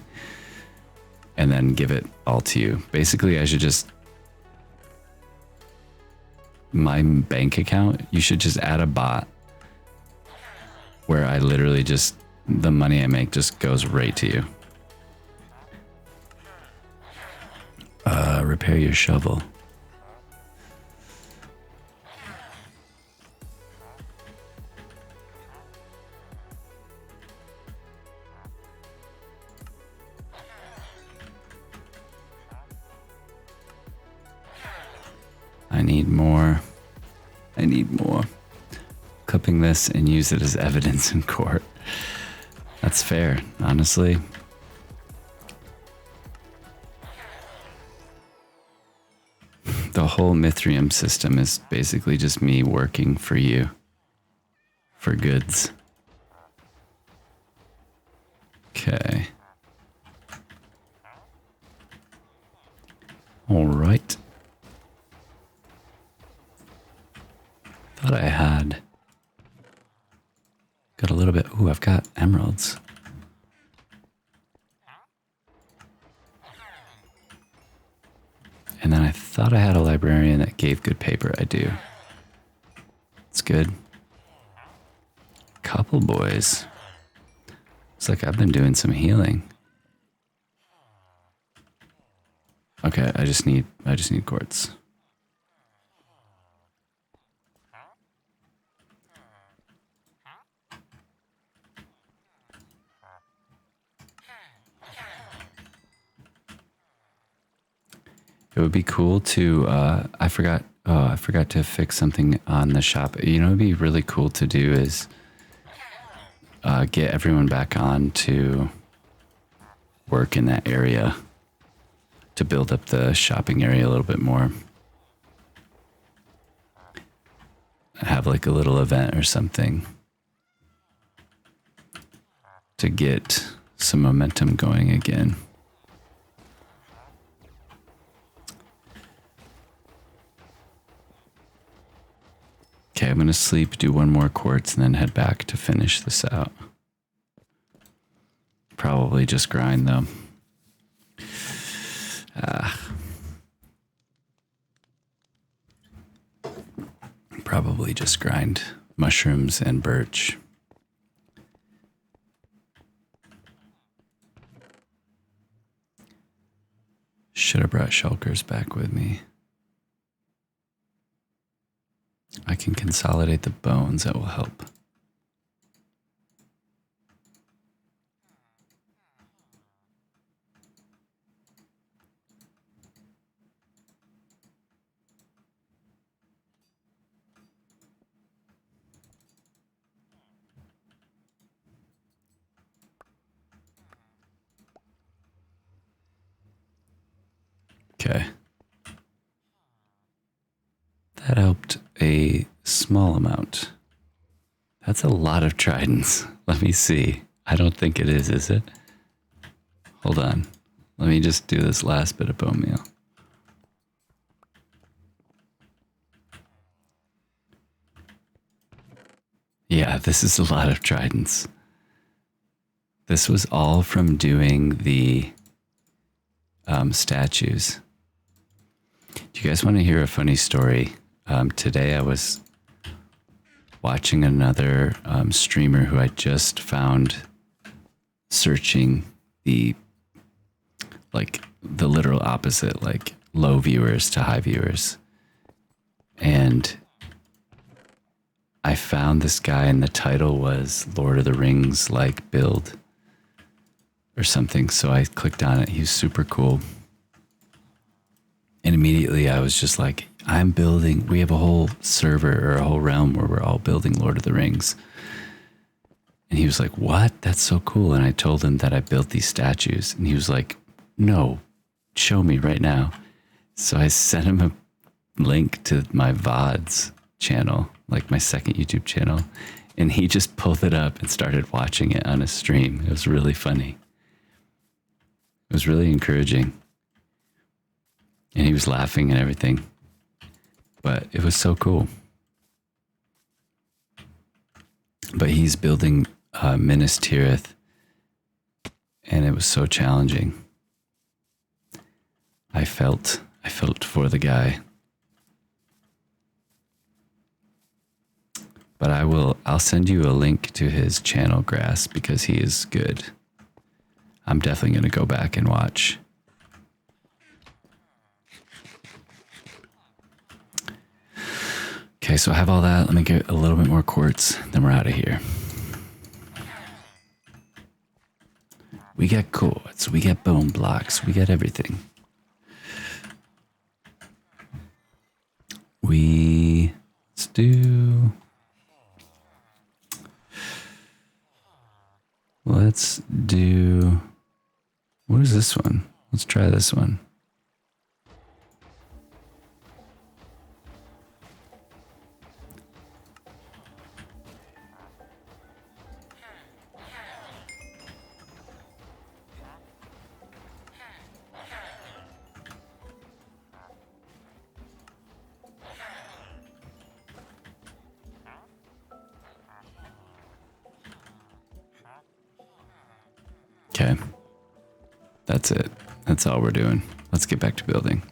And then give it all to you. Basically, I should just... My bank account, you should just add a bot. Where I literally just... The money I make just goes right to you. Repair your shovel. I need more. I need more. Clipping this and use it as evidence in court. That's fair, honestly. The whole Mithrium system is basically just me working for you. For goods. Okay. All right. Thought I had. Got a little bit. Ooh, I've got emeralds. And then I thought I had a librarian that gave good paper. I do. It's good. Couple boys. Looks like I've been doing some healing. Okay, I just need quartz. It would be cool to, I forgot to fix something on the shop. You know, it'd be really cool to do is get everyone back on to work in that area to build up the shopping area a little bit more. Have like a little event or something to get some momentum going again. Okay, I'm gonna sleep, do one more quartz, and then head back to finish this out. Probably just grind though. Probably just grind mushrooms and birch. Should have brought shulkers back with me. I can consolidate the bones, that will help. Okay. That helped a small amount. That's a lot of tridents. Let me see. I don't think it is it? Hold on. Let me just do this last bit of bone meal. Yeah, this is a lot of tridents. This was all from doing the statues. Do you guys want to hear a funny story? Today I was watching another streamer who I just found searching the literal opposite, like low viewers to high viewers. And I found this guy and the title was Lord of the Rings like build. or something. So I clicked on it. He was super cool. And immediately I was just like, I'm building, we have a whole server or a whole realm where we're all building Lord of the Rings. And he was like, what? That's so cool. And I told him that I built these statues. And he was like, no, show me right now. So I sent him a link to my VODs channel, like my second YouTube channel. And he just pulled it up and started watching it on a stream. It was really funny. It was really encouraging. And he was laughing and everything. But it was so cool. But he's building Minas Tirith. And it was so challenging. I felt for the guy. But I'll send you a link to his channel, Grass, because he is good. I'm definitely going to go back and watch. Okay, so I have all that. Let me get a little bit more quartz, then we're out of here. We got quartz, we got bone blocks, we got everything. Let's do... What is this one? Let's try this one. Okay. That's it. That's all we're doing. Let's get back to building.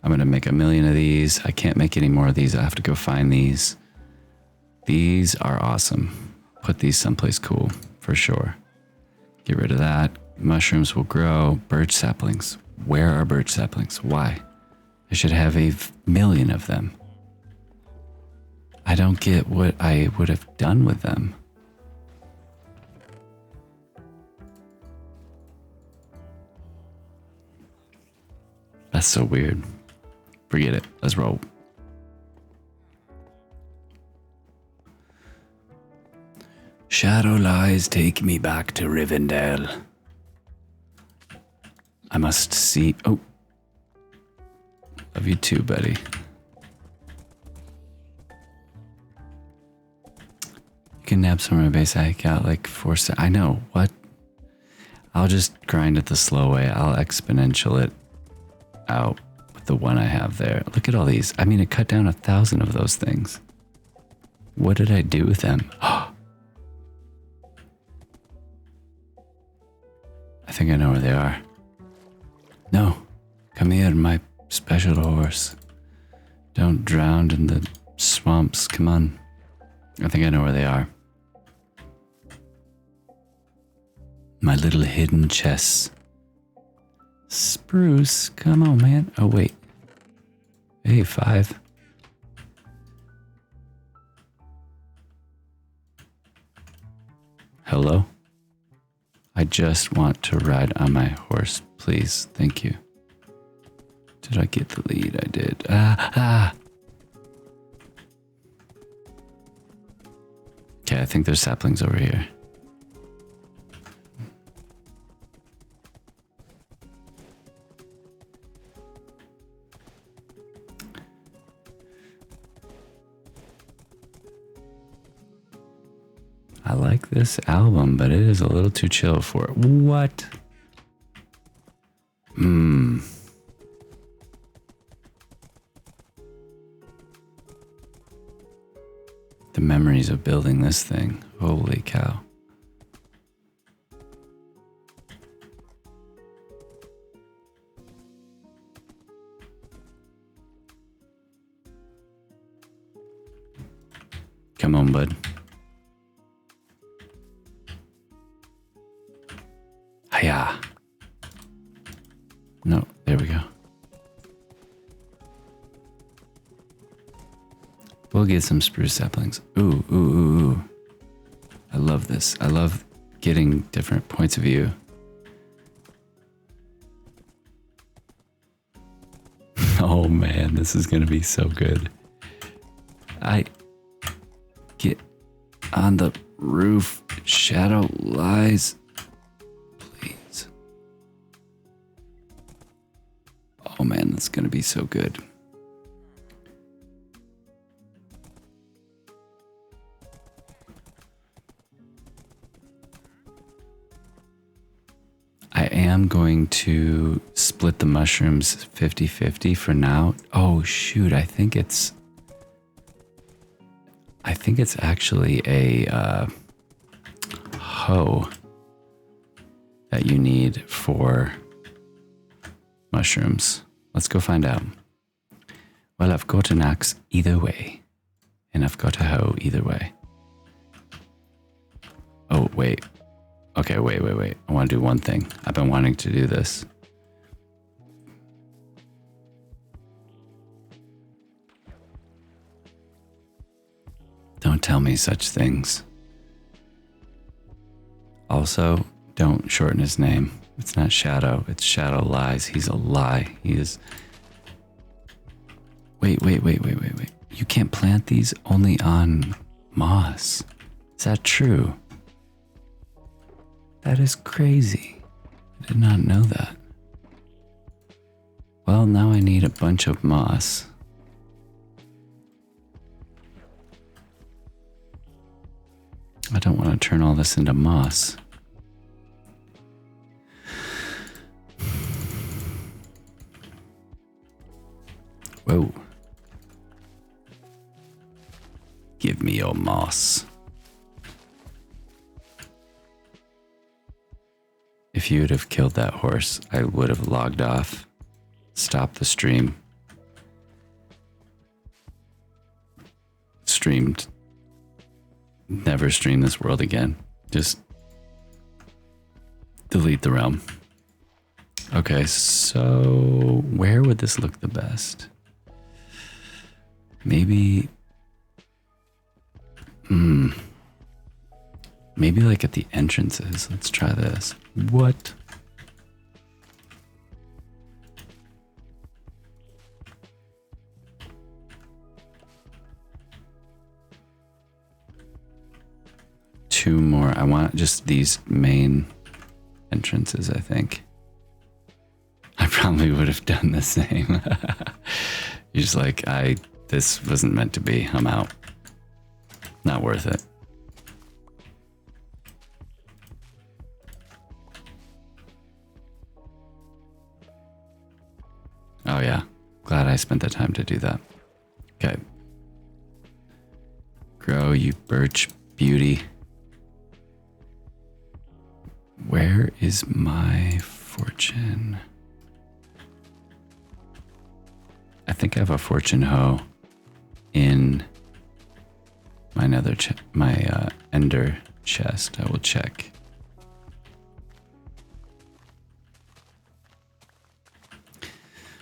I'm going to make 1,000,000 of these. I can't make any more of these. I have to go find these. These are awesome. Put these someplace cool for sure. Get rid of that. Mushrooms will grow. Birch saplings. Where are birch saplings? Why? I should have 1,000,000 of them. I don't get what I would have done with them. That's so weird. Forget it. Let's roll. Shadow lies take me back to Rivendell. I must see... Oh. Love you too, buddy. You can nab some of my base. I got like 4 seconds. I know. What? I'll just grind it the slow way. I'll exponential it out with the one I have there. Look at all these. I mean, it cut down 1,000 of those things. What did I do with them? I think I know where they are. No, come here, my special horse. Don't drown in the swamps. Come on. I think I know where they are. My little hidden chests. Spruce, come on, man. Oh, wait. Hey, 5. Hello? I just want to ride on my horse, please. Thank you. Did I get the lead? I did. Okay, I think there's saplings over here. I like this album, but it is a little too chill for it. What? The memories of building this thing. Holy cow. Come on, bud. Hiya. No, there we go. We'll get some spruce saplings. Ooh, ooh, ooh, ooh. I love this. I love getting different points of view. Oh man, this is gonna be so good. I get on the roof. Shadow lies. Please. Oh man, that's gonna be so good. I am going to split the mushrooms 50-50 for now. Oh shoot, I think it's actually a hoe that you need for mushrooms. Let's go find out. Well, I've got an axe either way, and I've got a hoe either way. Oh, wait. Okay, wait. I want to do one thing. I've been wanting to do this. Don't tell me such things. Also, don't shorten his name. It's not Shadow. It's Shadow Lies. He's a lie. He is... Wait. You can't plant these only on moss. Is that true? That is crazy. I did not know that. Well, now I need a bunch of moss. I don't want to turn all this into moss. Whoa. Give me your moss. If you would have killed that horse, I would have logged off. Stopped the stream. Streamed. Never stream this world again. Just delete the realm. Okay, so where would this look the best? Maybe... Maybe like at the entrances. Let's try this. What? Two more. I want just these main entrances, I think. I probably would have done the same. You're just like, this wasn't meant to be. I'm out. Not worth it. Oh yeah, glad I spent the time to do that. Okay. Grow, you birch beauty. Where is my fortune? I think I have a fortune hoe in my ender chest. I will check.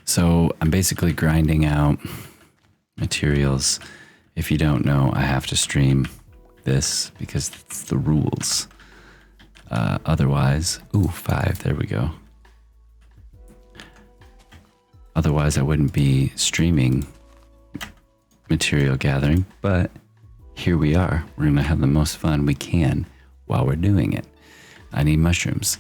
So I'm basically grinding out materials. If you don't know, I have to stream this because it's the rules. Otherwise, 5, there we go. Otherwise, I wouldn't be streaming material gathering, but here we are. We're gonna have the most fun we can while we're doing it. I need mushrooms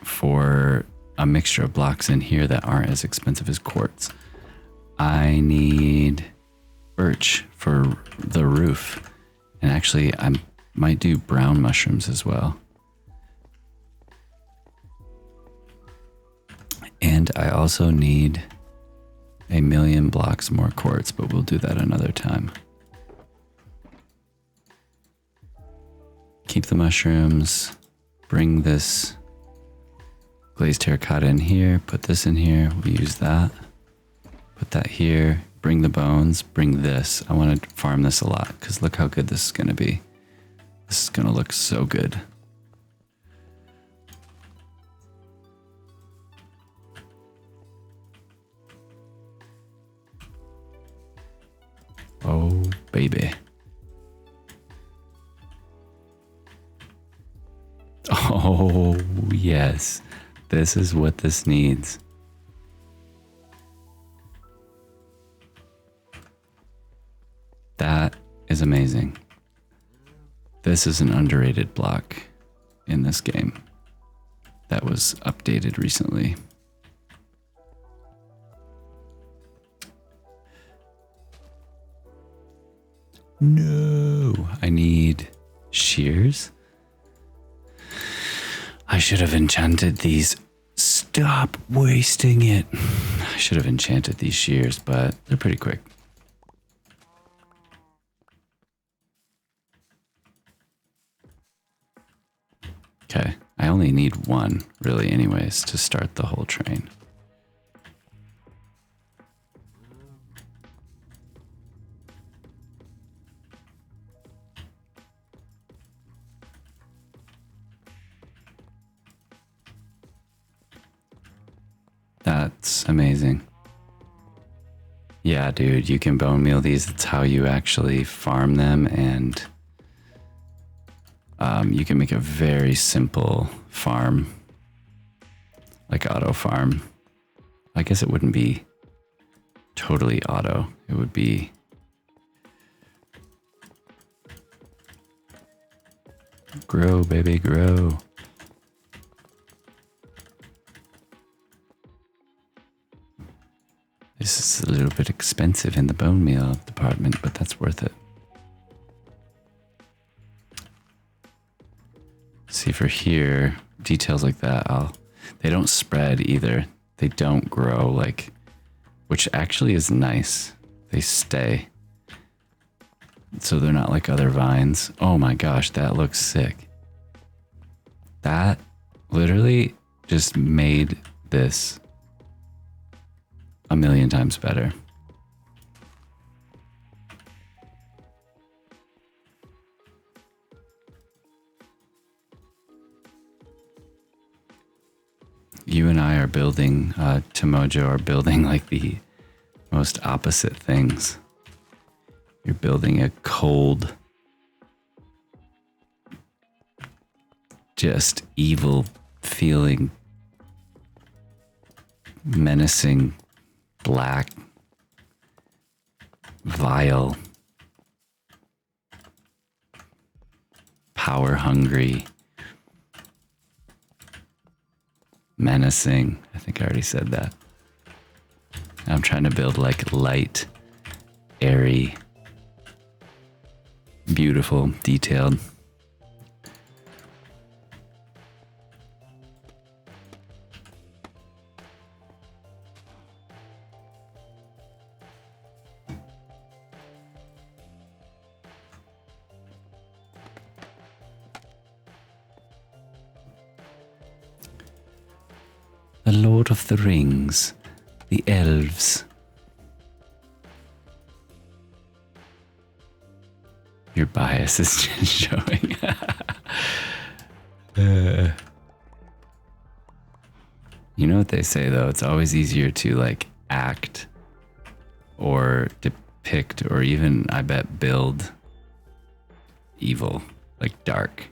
for a mixture of blocks in here that aren't as expensive as quartz. I need birch for the roof. And actually, I might do brown mushrooms as well. And I also need 1,000,000 blocks more quartz, but we'll do that another time. Keep the mushrooms, bring this glazed terracotta in here, put this in here, we'll use that. Put that here, bring the bones, bring this. I want to farm this a lot because look how good this is going to be. This is going to look so good. Oh, baby. Oh, yes. This is what this needs. That is amazing. This is an underrated block in this game that was updated recently. No, I need shears. I should have enchanted these. Stop wasting it. I should have enchanted these shears, but they're pretty quick. Okay, I only need one, really, anyways, to start the whole train. That's amazing. Yeah, dude, you can bone meal these. That's how you actually farm them, and you can make a very simple farm, like auto farm. I guess it wouldn't be totally auto. It would be grow, baby, grow. This is a little bit expensive in the bone meal department, but that's worth it. See, for here, details like that, they don't spread either. They don't grow, like, which actually is nice. They stay. So they're not like other vines. Oh my gosh, that looks sick. That literally just made this a million times better. You and I are building, Tomojo are building like the most opposite things. You're building a cold, just evil feeling, menacing, black, vile, power hungry, menacing. I think I already said that. I'm trying to build like light, airy, beautiful, detailed. The Lord of the Rings, the elves. Your bias is just showing. You know what they say though, it's always easier to like act or depict or even, I bet, build evil, like dark.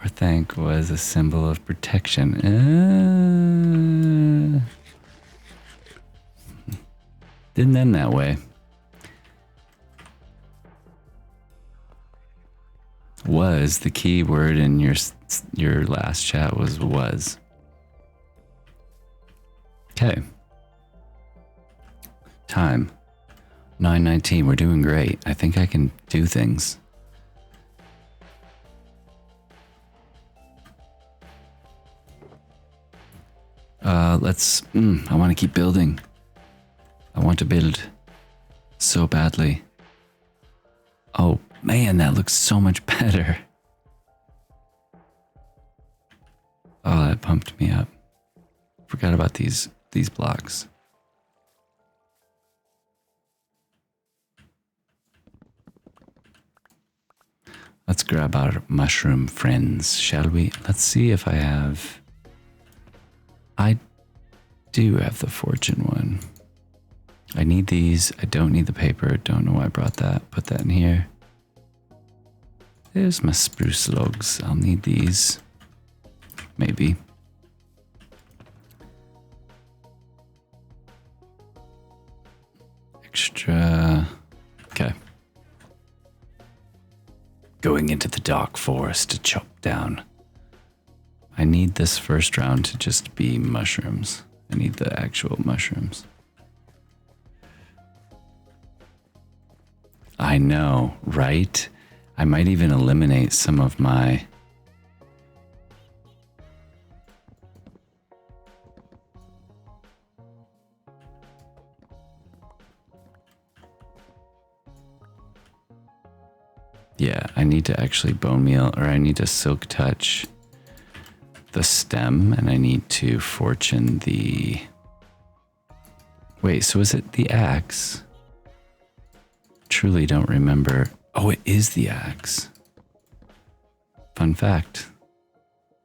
Orthanc was a symbol of protection. Didn't end that way. Was the key word in your last chat was. Okay. Time. 9:19. We're doing great. I think I can do things. I want to keep building. I want to build so badly. Oh man, that looks so much better. Oh, that pumped me up. Forgot about these blocks. Let's grab our mushroom friends, shall we? Let's see if I have... I do have the fortune one. I need these. I don't need the paper. Don't know why I brought that. Put that in here. There's my spruce logs. I'll need these. Maybe. Extra. Okay. Going into the dark forest to chop down. I need this first round to just be mushrooms. I need the actual mushrooms. I know, right? I might even eliminate some of my... Yeah, I need to actually bone meal, or I need to silk touch the stem, and I need to fortune the... Wait, so is it the axe? Truly don't remember. Oh, it is the axe. Fun fact.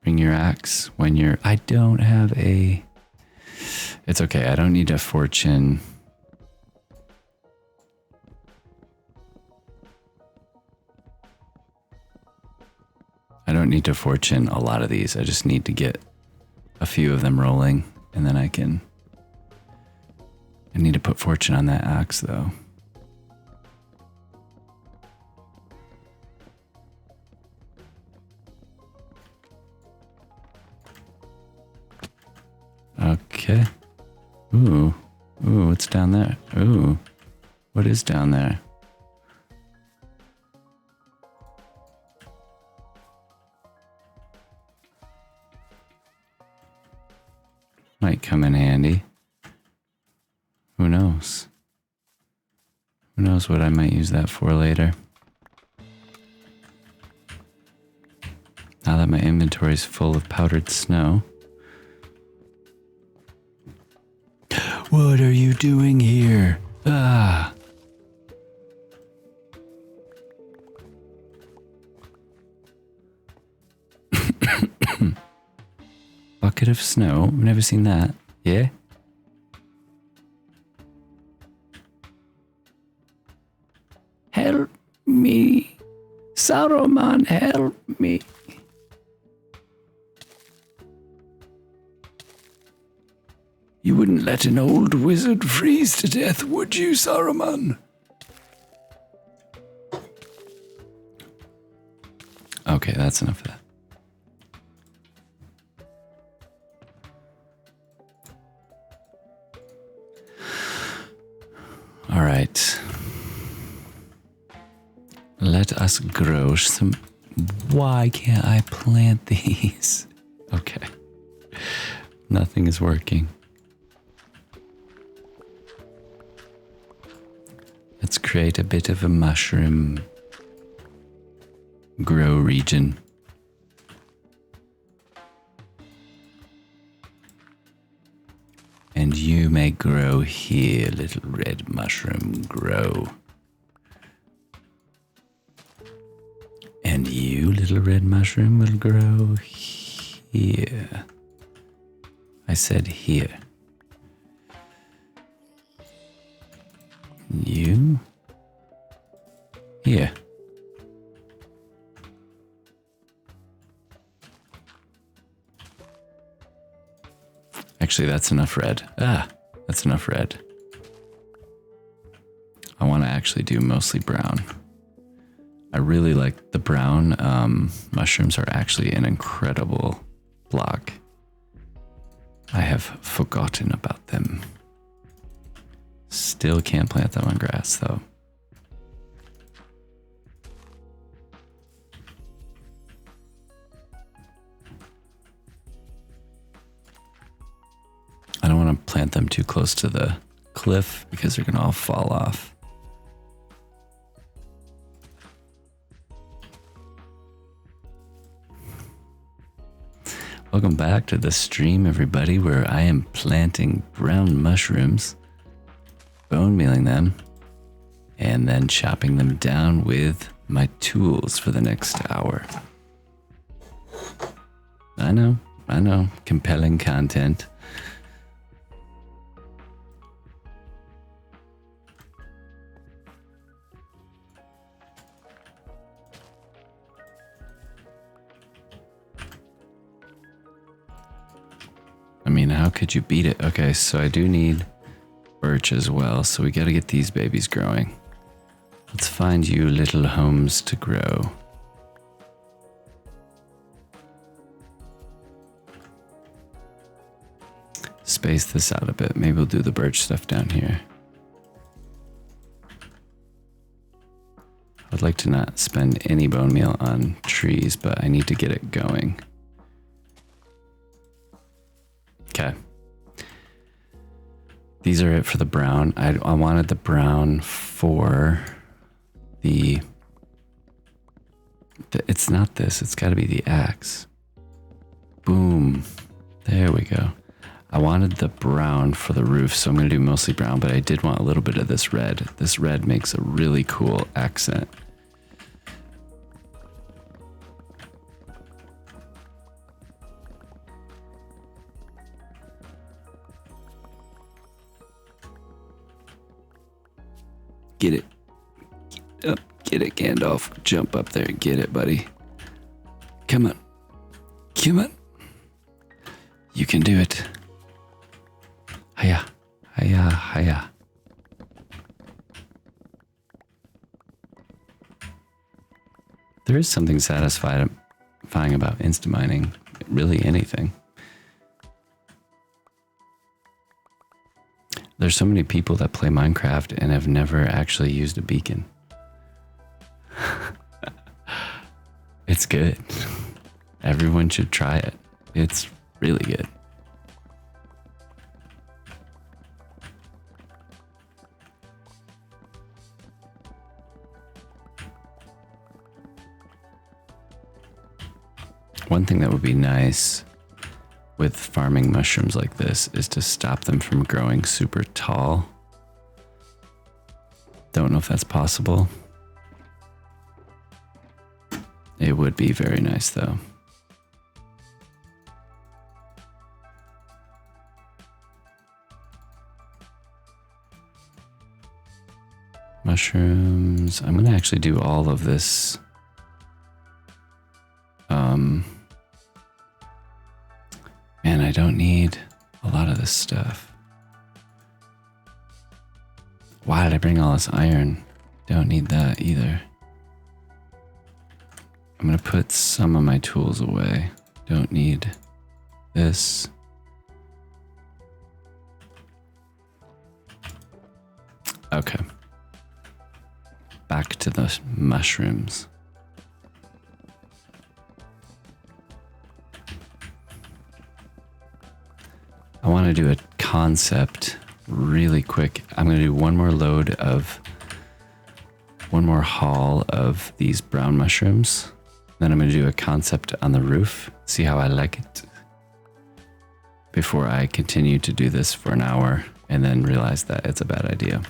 Bring your axe when you're... I don't have a... It's okay, I don't need a fortune... I don't need to fortune a lot of these. I just need to get a few of them rolling, and then I can... I need to put fortune on that axe, though. Okay. Ooh. Ooh, what's down there? Ooh. What is down there? Might come in handy. Who knows? Who knows what I might use that for later? Now that my inventory is full of powdered snow. What are you doing here? Ah! Bucket of snow? I've never seen that. Yeah? Help me. Saruman, help me. You wouldn't let an old wizard freeze to death, would you, Saruman? Okay, that's enough of that. All right. Let us grow some... Why can't I plant these? Okay. Nothing is working. Let's create a bit of a mushroom grow region. And you may grow here, little red mushroom, grow. And you, little red mushroom, will grow here. I said here. You? Here. Actually, that's enough red. Ah, that's enough red. I want to actually do mostly brown. I really like the brown. Mushrooms are actually an incredible block. I have forgotten about them. Still can't plant them on grass, though. I don't want to plant them too close to the cliff because they're going to all fall off. Welcome back to the stream, everybody, where I am planting brown mushrooms, bone mealing them, and then chopping them down with my tools for the next hour. I know, compelling content. mean, how could you beat it? Okay, so I do need birch as well, so we gotta get these babies growing. Let's find you little homes to grow. Space this out a bit. Maybe we'll do the birch stuff down here. I'd like to not spend any bone meal on trees, but I need to get it going. Okay. These are it for the brown. I wanted the brown for the... It's not this. It's got to be the axe. Boom. There we go. I wanted the brown for the roof, so I'm going to do mostly brown, but I did want a little bit of this red. This red makes a really cool accent. Get it. Get it, Gandalf. Jump up there and get it, buddy. Come on. Come on. You can do it. Hiya. Hiya. Hiya. There is something satisfying about instant mining. Really anything. There's so many people that play Minecraft and have never actually used a beacon. It's good. Everyone should try it. It's really good. One thing that would be nice with farming mushrooms like this is to stop them from growing super tall. Don't know if that's possible. It would be very nice though. Mushrooms. I'm gonna actually do all of this. Man, I don't need a lot of this stuff. Why did I bring all this iron? Don't need that either. I'm gonna put some of my tools away. Don't need this. Okay. Back to the mushrooms. I want to do a concept really quick. I'm going to do one more haul of these brown mushrooms. Then I'm going to do a concept on the roof, see how I like it, before I continue to do this for an hour and then realize that it's a bad idea.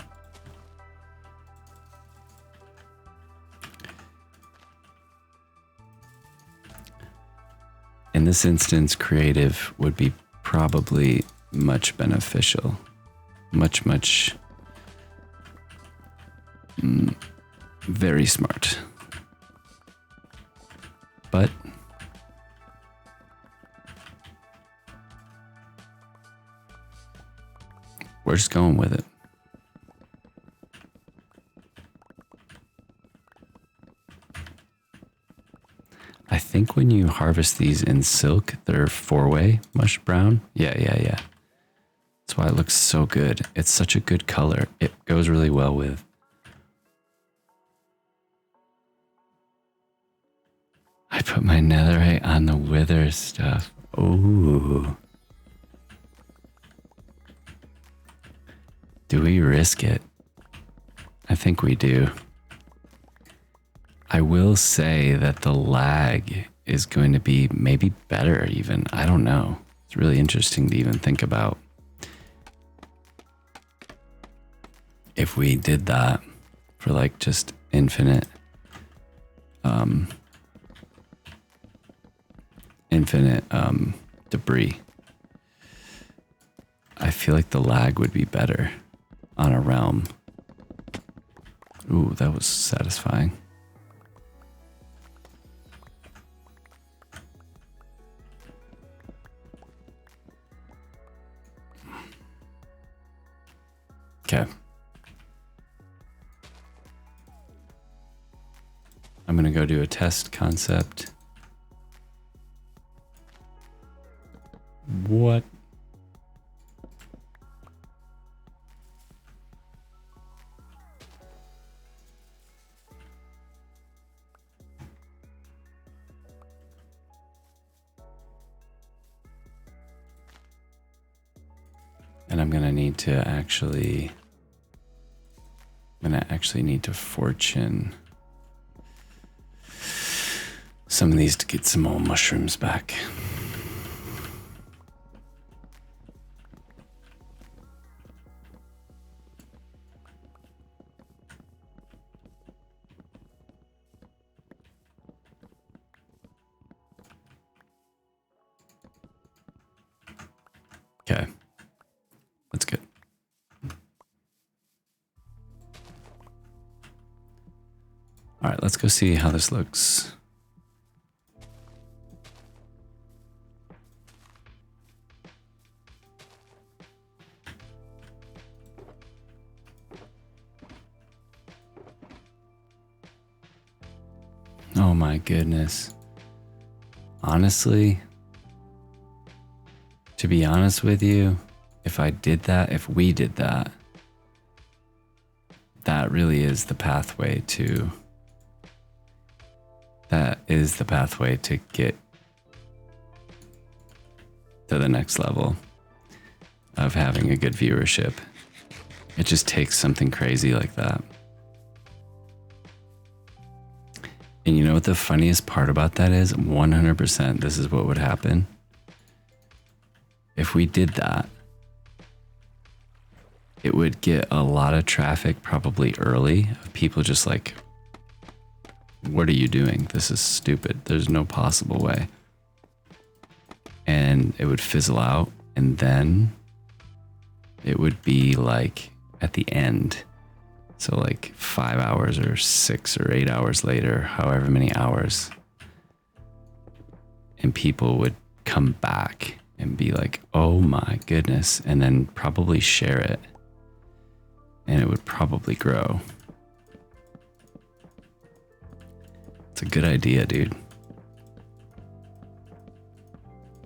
In this instance, creative would be probably much beneficial. Much, very smart. But we're just going with it. I think when you harvest these in silk, they're 4-way mush brown. Yeah. That's why it looks so good. It's such a good color. It goes really well with. I put my netherite on the wither stuff. Ooh. Do we risk it? I think we do. I will say that the lag is going to be maybe better even. I don't know. It's really interesting to even think about. If we did that for like just infinite debris, I feel like the lag would be better on a realm. Ooh, that was satisfying. Okay. I'm going to go do a test concept. What? And I'm going to need to actually, need to fortune some of these to get some more mushrooms back. Okay, that's good. All right, let's go see how this looks. Oh my goodness. Honestly, to be honest with you, if we did that, that really is the pathway to, get to the next level of having a good viewership. It just takes something crazy like that. And you know what the funniest part about that is? 100%, this is what would happen. If we did that, it would get a lot of traffic probably early. People just like, what are you doing? This is stupid. There's no possible way. And it would fizzle out. And then it would be like at the end. So like 5 hours or 6 or 8 hours later, however many hours. And people would come back and be like, oh my goodness. And then probably share it. And it would probably grow. It's a good idea, dude.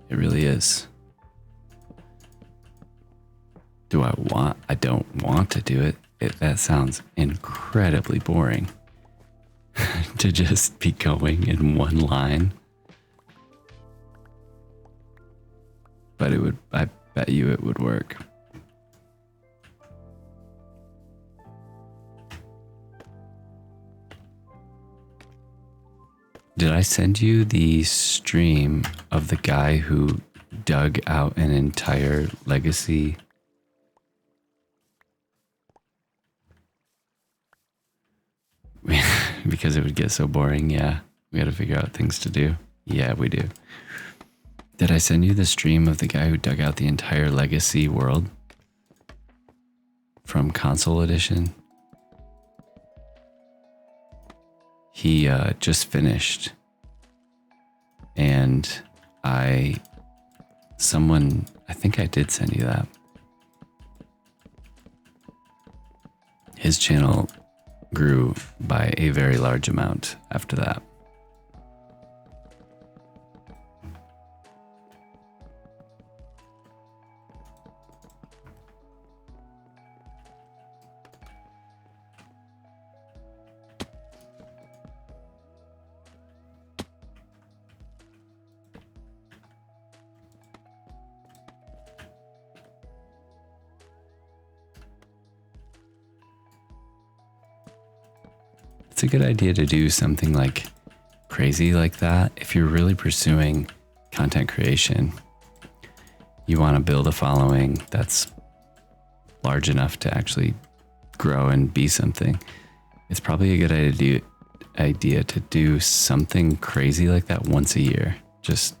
It really is. I don't want to do it. That sounds incredibly boring. To just be going in one line. But I bet you it would work. Did I send you the stream of the guy who dug out an entire legacy? Because it would get so boring, yeah. We gotta figure out things to do. Yeah, we do. Did I send you the stream of the guy who dug out the entire legacy world? From console edition? He just finished. And I think I did send you that. His channel grew by a very large amount after that. It's a good idea to do something like crazy like that. If you're really pursuing content creation, you want to build a following that's large enough to actually grow and be something. It's probably a good idea to do something crazy like that once a year. Just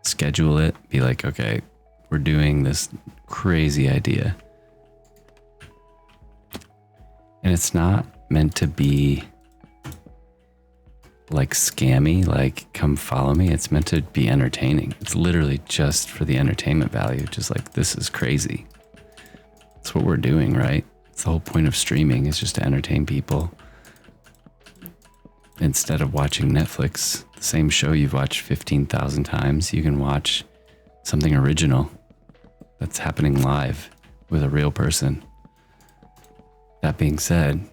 schedule it. Be like, okay, we're doing this crazy idea. And it's not meant to be like scammy, like come follow me. It's meant to be entertaining. It's literally just for the entertainment value. Just like, this is crazy. That's what we're doing, right? It's the whole point of streaming, is just to entertain people. Instead of watching Netflix, the same show you've watched 15,000 times, you can watch something original that's happening live with a real person. That being said,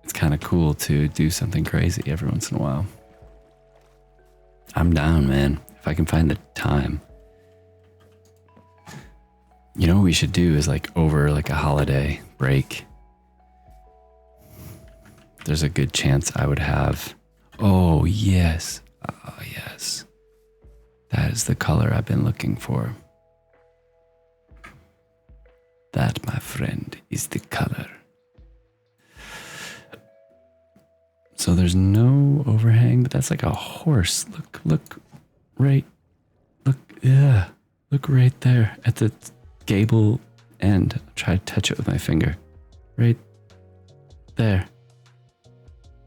it's kind of cool to do something crazy every once in a while. I'm down, man, if I can find the time. You know what we should do is like over like a holiday break. There's a good chance I would have. Oh, yes. Oh, yes. That is the color I've been looking for. That, my friend, is the color. So there's no overhang, but that's like a horse. Look, right. Look right there at the gable end. I'll try to touch it with my finger. Right there.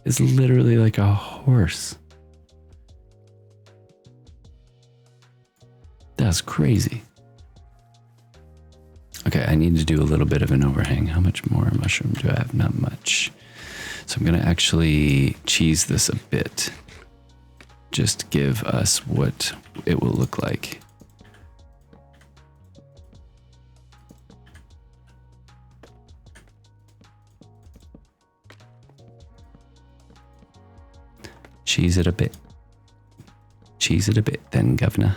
It's literally like a horse. That's crazy. Okay, I need to do a little bit of an overhang. How much more mushroom do I have? Not much. So I'm gonna actually cheese this a bit. Just to give us what it will look like. Cheese it a bit. Cheese it a bit then, governor.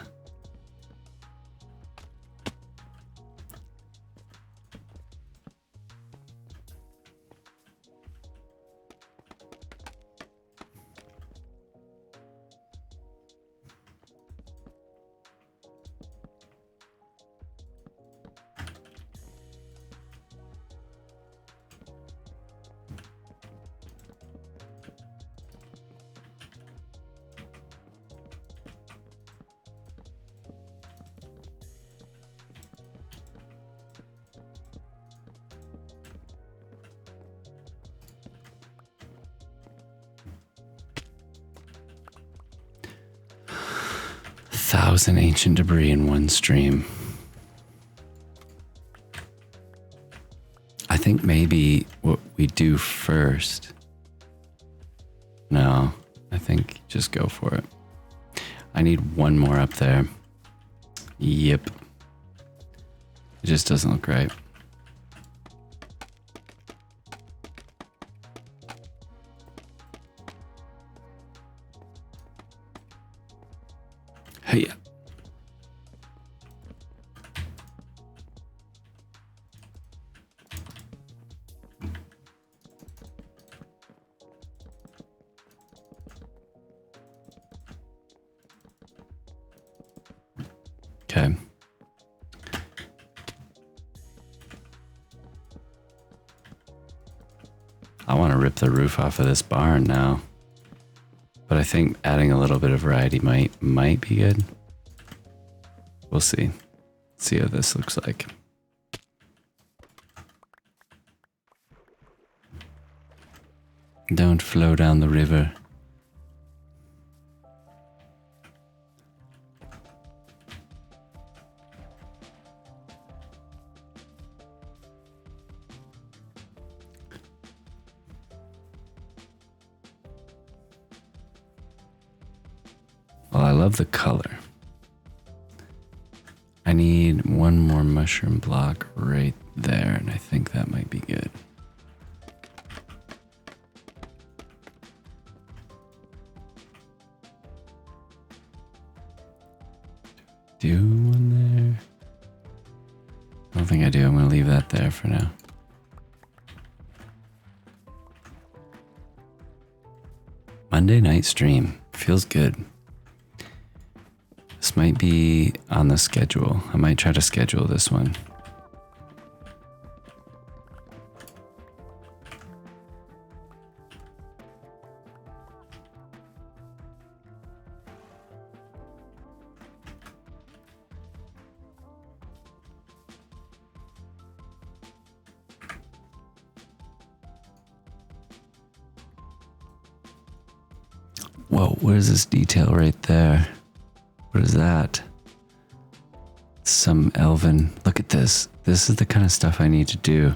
Thousand ancient debris in one stream. I think maybe what we do first. No, I think just go for it. I need one more up there. Yep. It just doesn't look right. Hey. Okay. I want to rip the roof off of this barn now. But I think adding a little bit of variety might be good. We'll see. See how this looks like. Don't flow down the river. Well, I love the color. I need one more mushroom block right there, and I think that might be good. Do one there? I don't think I do. I'm going to leave that there for now. Monday night stream. Feels good. This might be on the schedule. I might try to schedule this one. Whoa, what is this detail right there? What is that? It's some elven. Look at this. This is the kind of stuff I need to do.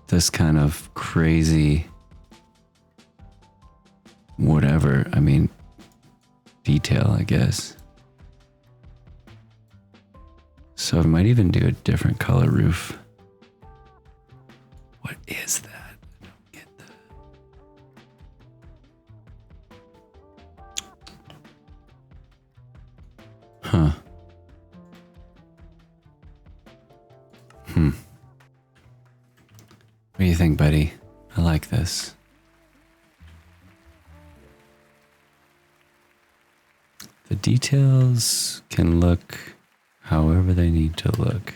This kind of crazy, whatever, I mean, detail, I guess. So I might even do a different color roof. What is that? I don't get that. Huh. What do you think, buddy? I like this. The details can look however they need to look.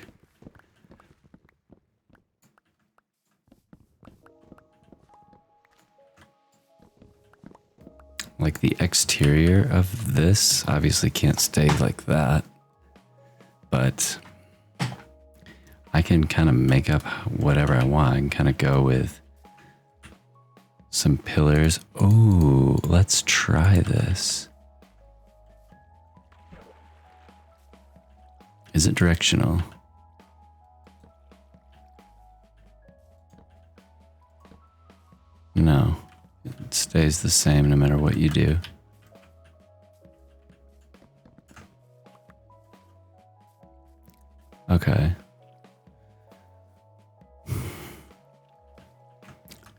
Like the exterior of this obviously can't stay like that, but I can kind of make up whatever I want. I can kind of go with some pillars. Oh, let's try this. Is it directional? No, it stays the same no matter what you do. Okay.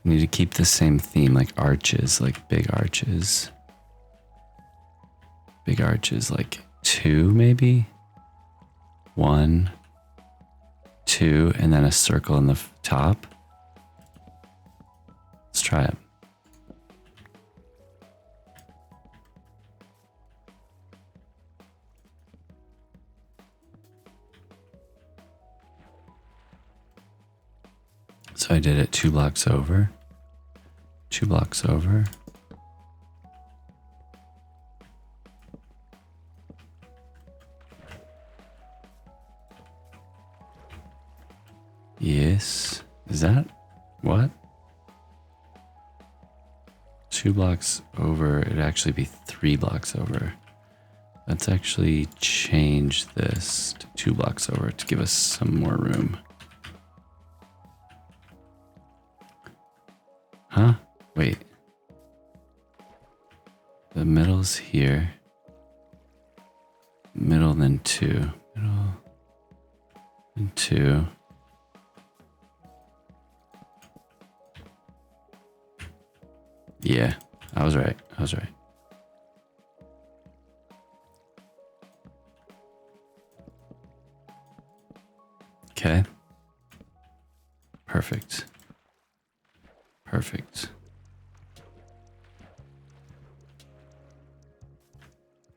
Need to keep the same theme, like arches, like big arches. Big arches, like 2 maybe? 1, 2, and then a circle in the top. Let's try it. So I did it 2 blocks over. 2 blocks over. Yes. Is that what? 2 blocks over. It'd actually be 3 blocks over. Let's actually change this to 2 blocks over to give us some more room. Huh? Wait. The middle's here. Middle, then 2. Middle, then 2. Yeah, I was right. I was right. Okay. Perfect. Perfect.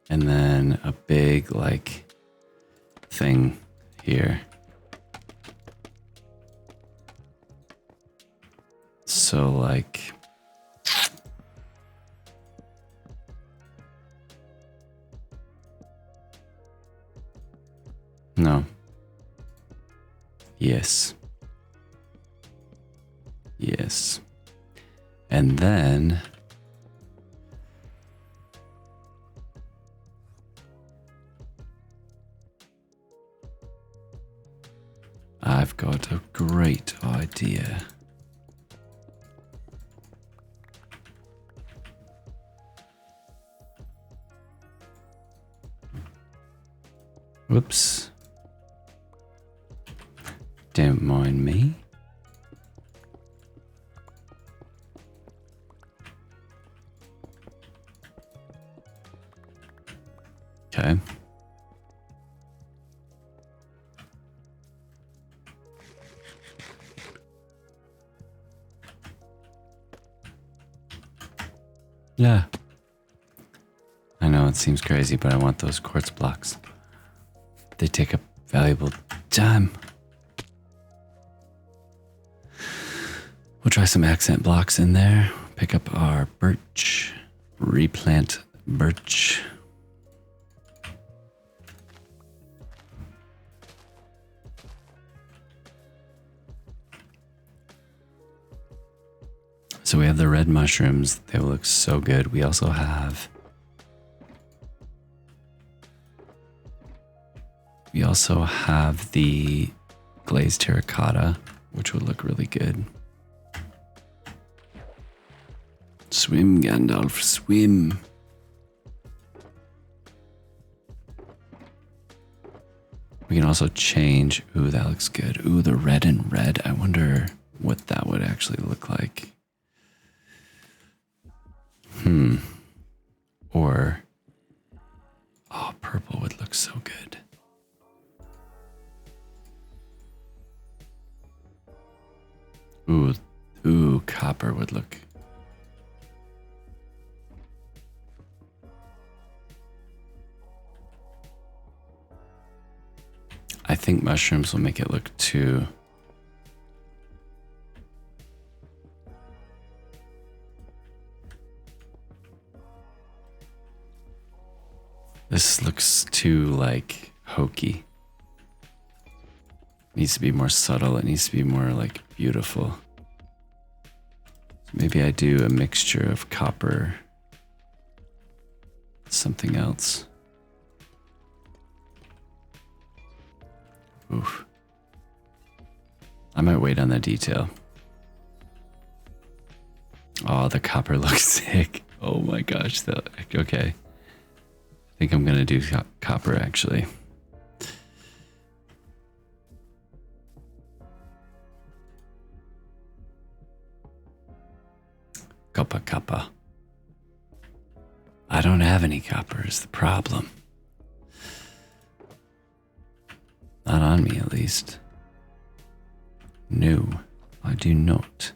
And then a big, like, thing here. So, like, no. Yes. Yes. And then I've got a great idea. Whoops. Don't mind me. Okay. Yeah. I know it seems crazy, but I want those quartz blocks. They take up valuable time. We'll try some accent blocks in there. Pick up our birch. Replant birch. So we have the red mushrooms. They look so good. We also have We also have the glazed terracotta, which would look really good. Swim, Gandalf, swim. We can also change. Ooh, that looks good. Ooh, the red and red. I wonder what that would actually look like. Or, oh, purple would look so good. Ooh, copper would look. I think mushrooms will make it look too. This looks too like hokey. It needs to be more subtle. It needs to be more like beautiful. So maybe I do a mixture of copper, something else. Oof. I might wait on the detail. Oh, the copper looks sick. Oh my gosh. Okay. I think I'm going to do copper actually. Copper. I don't have any copper is the problem. Not on me, at least. No, I do not.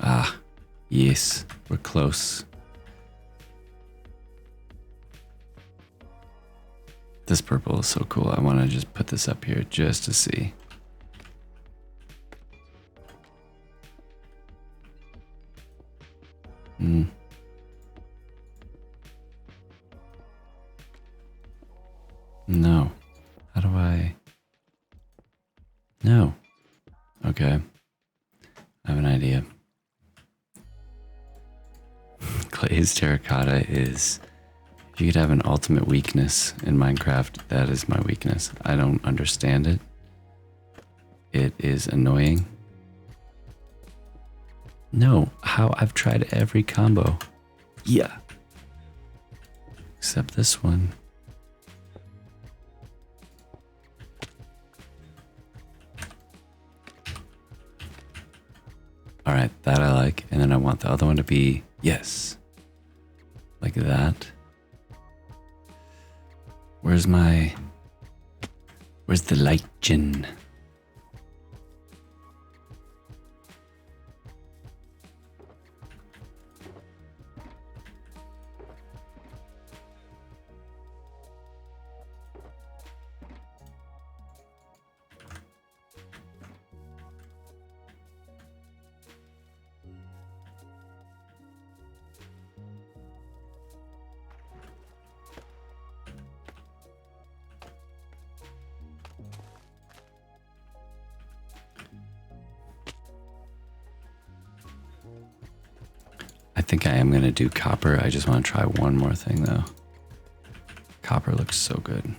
Ah, yes, we're close. This purple is so cool. I want to just put this up here just to see. No. How do I? No. Okay. I have an idea. Glazed terracotta is, if you could have an ultimate weakness in Minecraft, that is my weakness. I don't understand it. It is annoying. No, how? I've tried every combo. Yeah. Except this one. All right, that I like. And then I want the other one to be, yes, like that. Where's the light gin? I think I am going to do copper. I just want to try one more thing though. Copper looks so good.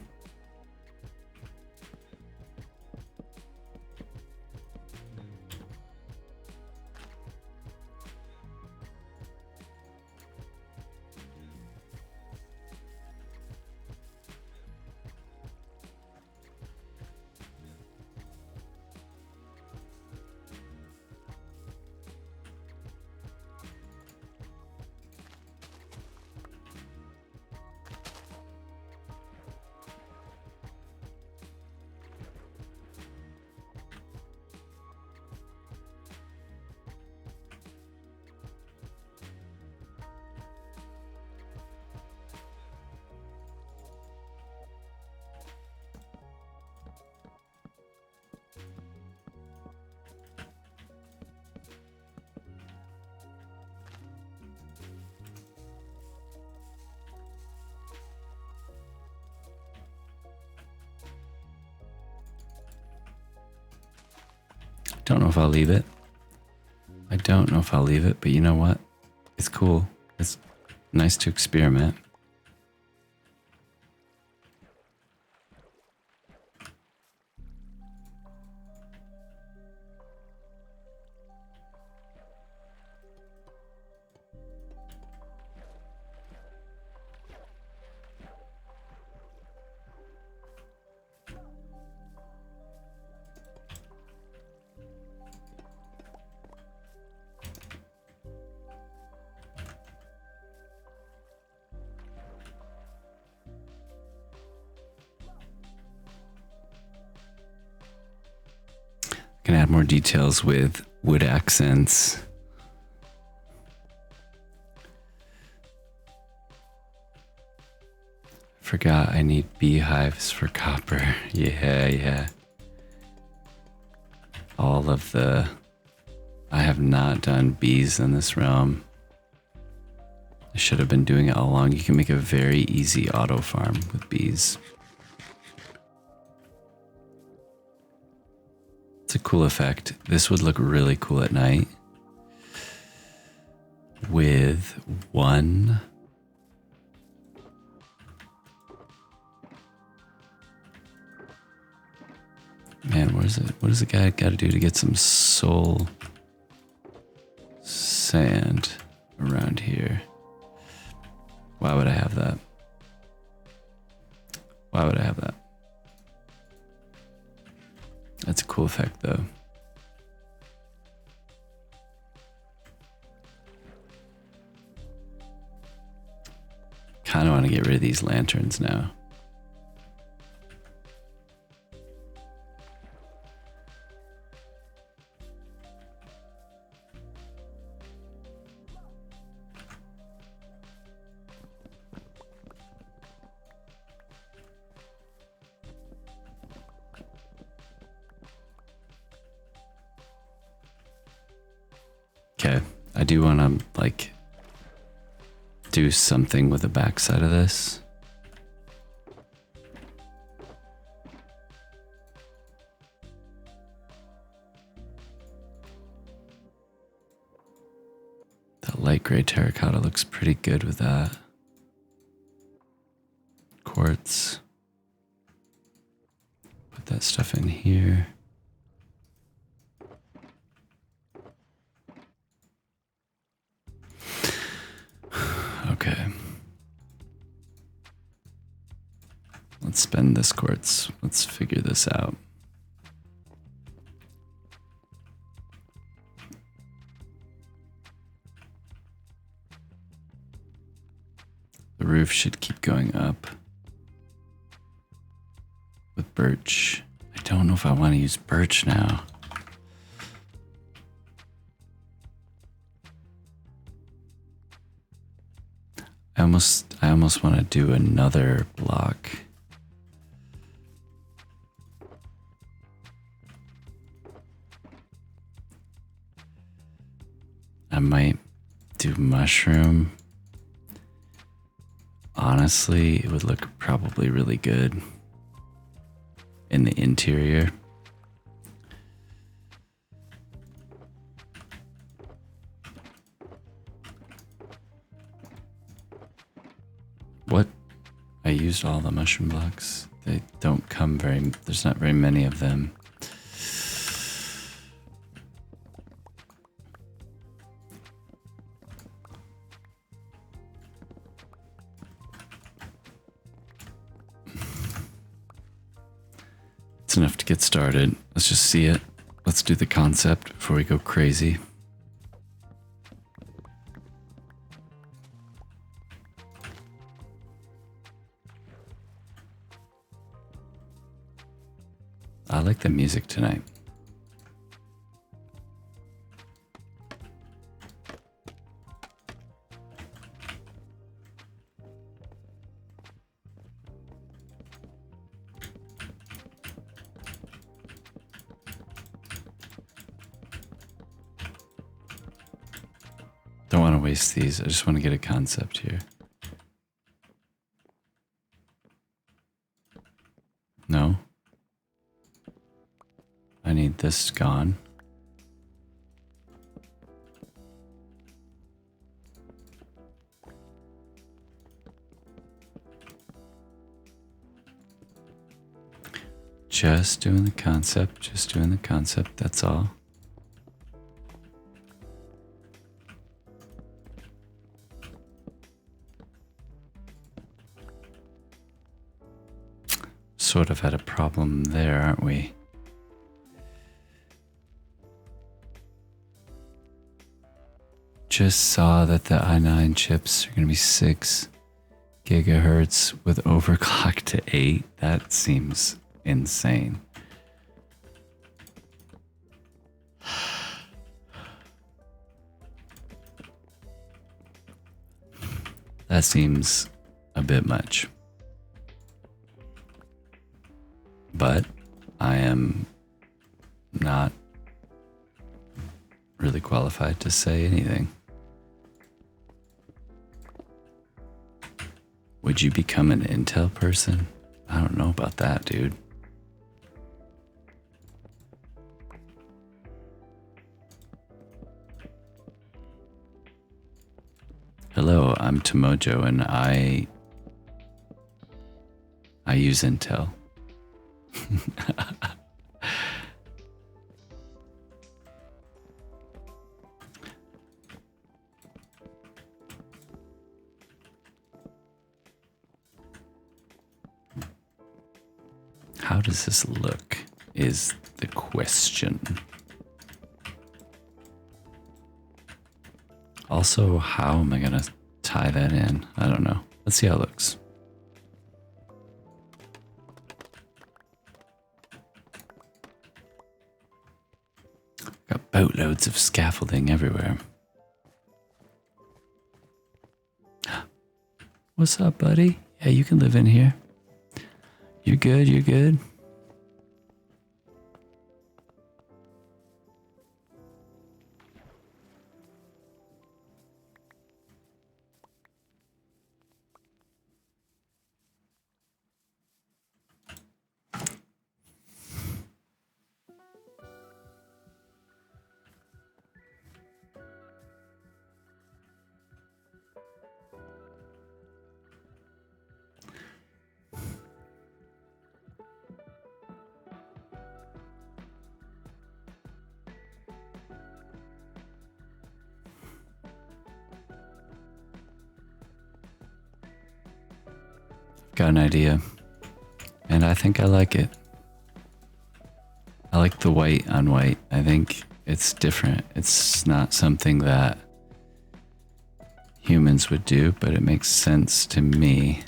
Don't know if I'll leave it. I don't know if I'll leave it, but you know what? It's cool. It's nice to experiment. Can add more details with wood accents. Forgot I need beehives for copper. Yeah. All of the... I have not done bees in this realm. I should have been doing it all along. You can make a very easy auto farm with bees. It's a cool effect. This would look really cool at night with one. Man, where's it? What does the guy got to do to get some soul sand around here? Why would I have that? Why would I have that? That's a cool effect, though. Kind of want to get rid of these lanterns now. Okay, I do want to, like, do something with the backside of this. That light gray terracotta looks pretty good with that. Quartz. Put that stuff in here. Okay. Let's spend this quartz. Let's figure this out. The roof should keep going up with birch. I don't know if I want to use birch now. I almost want to do another block. I might do mushroom. Honestly, it would look probably really good in the interior. What? I used all the mushroom blocks. They don't come there's not very many of them. It's enough to get started. Let's just see it. Let's do the concept before we go crazy. I like the music tonight. Don't want to waste these. I just want to get a concept here. No. I need this gone. Just doing the concept, that's all. Sort of had a problem there, aren't we? Just saw that the i9 chips are going to be 6 gigahertz with overclock to 8. That seems insane. That seems a bit much. But I am not really qualified to say anything. Would you become an Intel person? I don't know about that, dude. Hello, I'm Tomojo and I use Intel. How does this look is the question. Also, how am I gonna tie that in? I don't know. Let's see how it looks. Got boatloads of scaffolding everywhere. What's up, buddy? Yeah, you can live in here. You good? You good? Got an idea, and I think I like it. I like the white on white. I think it's different. It's not something that humans would do, but it makes sense to me.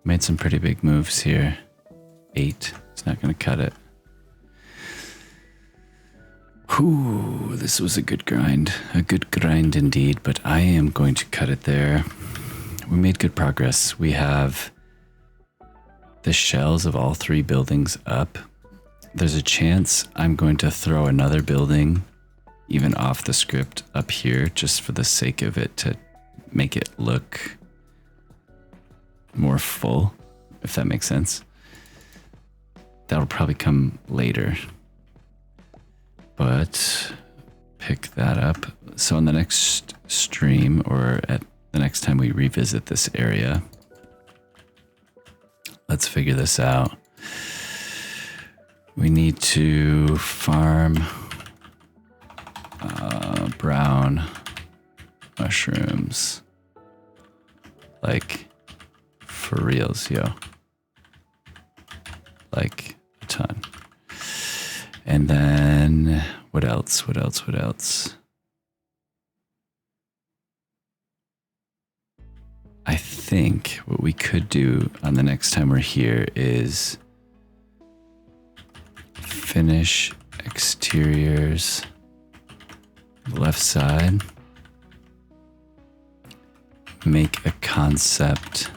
Made some pretty big moves here. 8. It's not going to cut it. Whew, this was a good grind. A good grind indeed, but I am going to cut it there. We made good progress. We have the shells of all 3 buildings up. There's a chance I'm going to throw another building, even off the script, up here, just for the sake of it, to make it look more full, if that makes sense. That'll probably come later, but pick that up. So on the next stream, or at the next time we revisit this area, let's figure this out. We need to farm brown mushrooms, like for reals, yo. Like a ton. And then what else? What else? I think what we could do on the next time we're here is finish exteriors left side, make a concept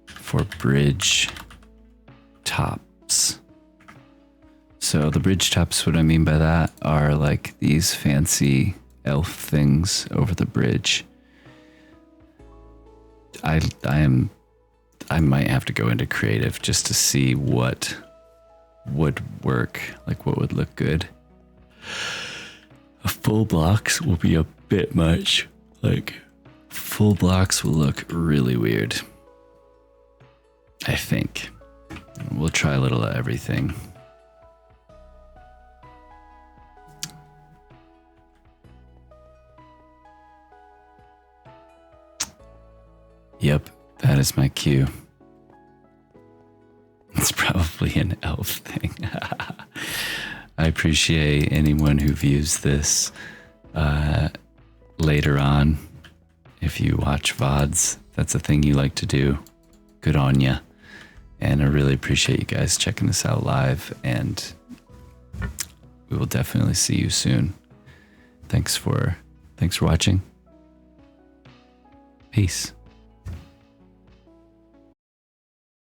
for bridge tops. So the bridge tops, what I mean by that are like these fancy elf things over the bridge. I might have to go into creative just to see what would work, like what would look good. Full blocks will be a bit much. Like full blocks will look really weird, I think. We'll try a little of everything. Yep, that is my cue. It's probably an elf thing. I appreciate anyone who views this later on. If you watch VODs, that's a thing you like to do. Good on ya. And I really appreciate you guys checking this out live, and we will definitely see you soon. Thanks for watching. Peace.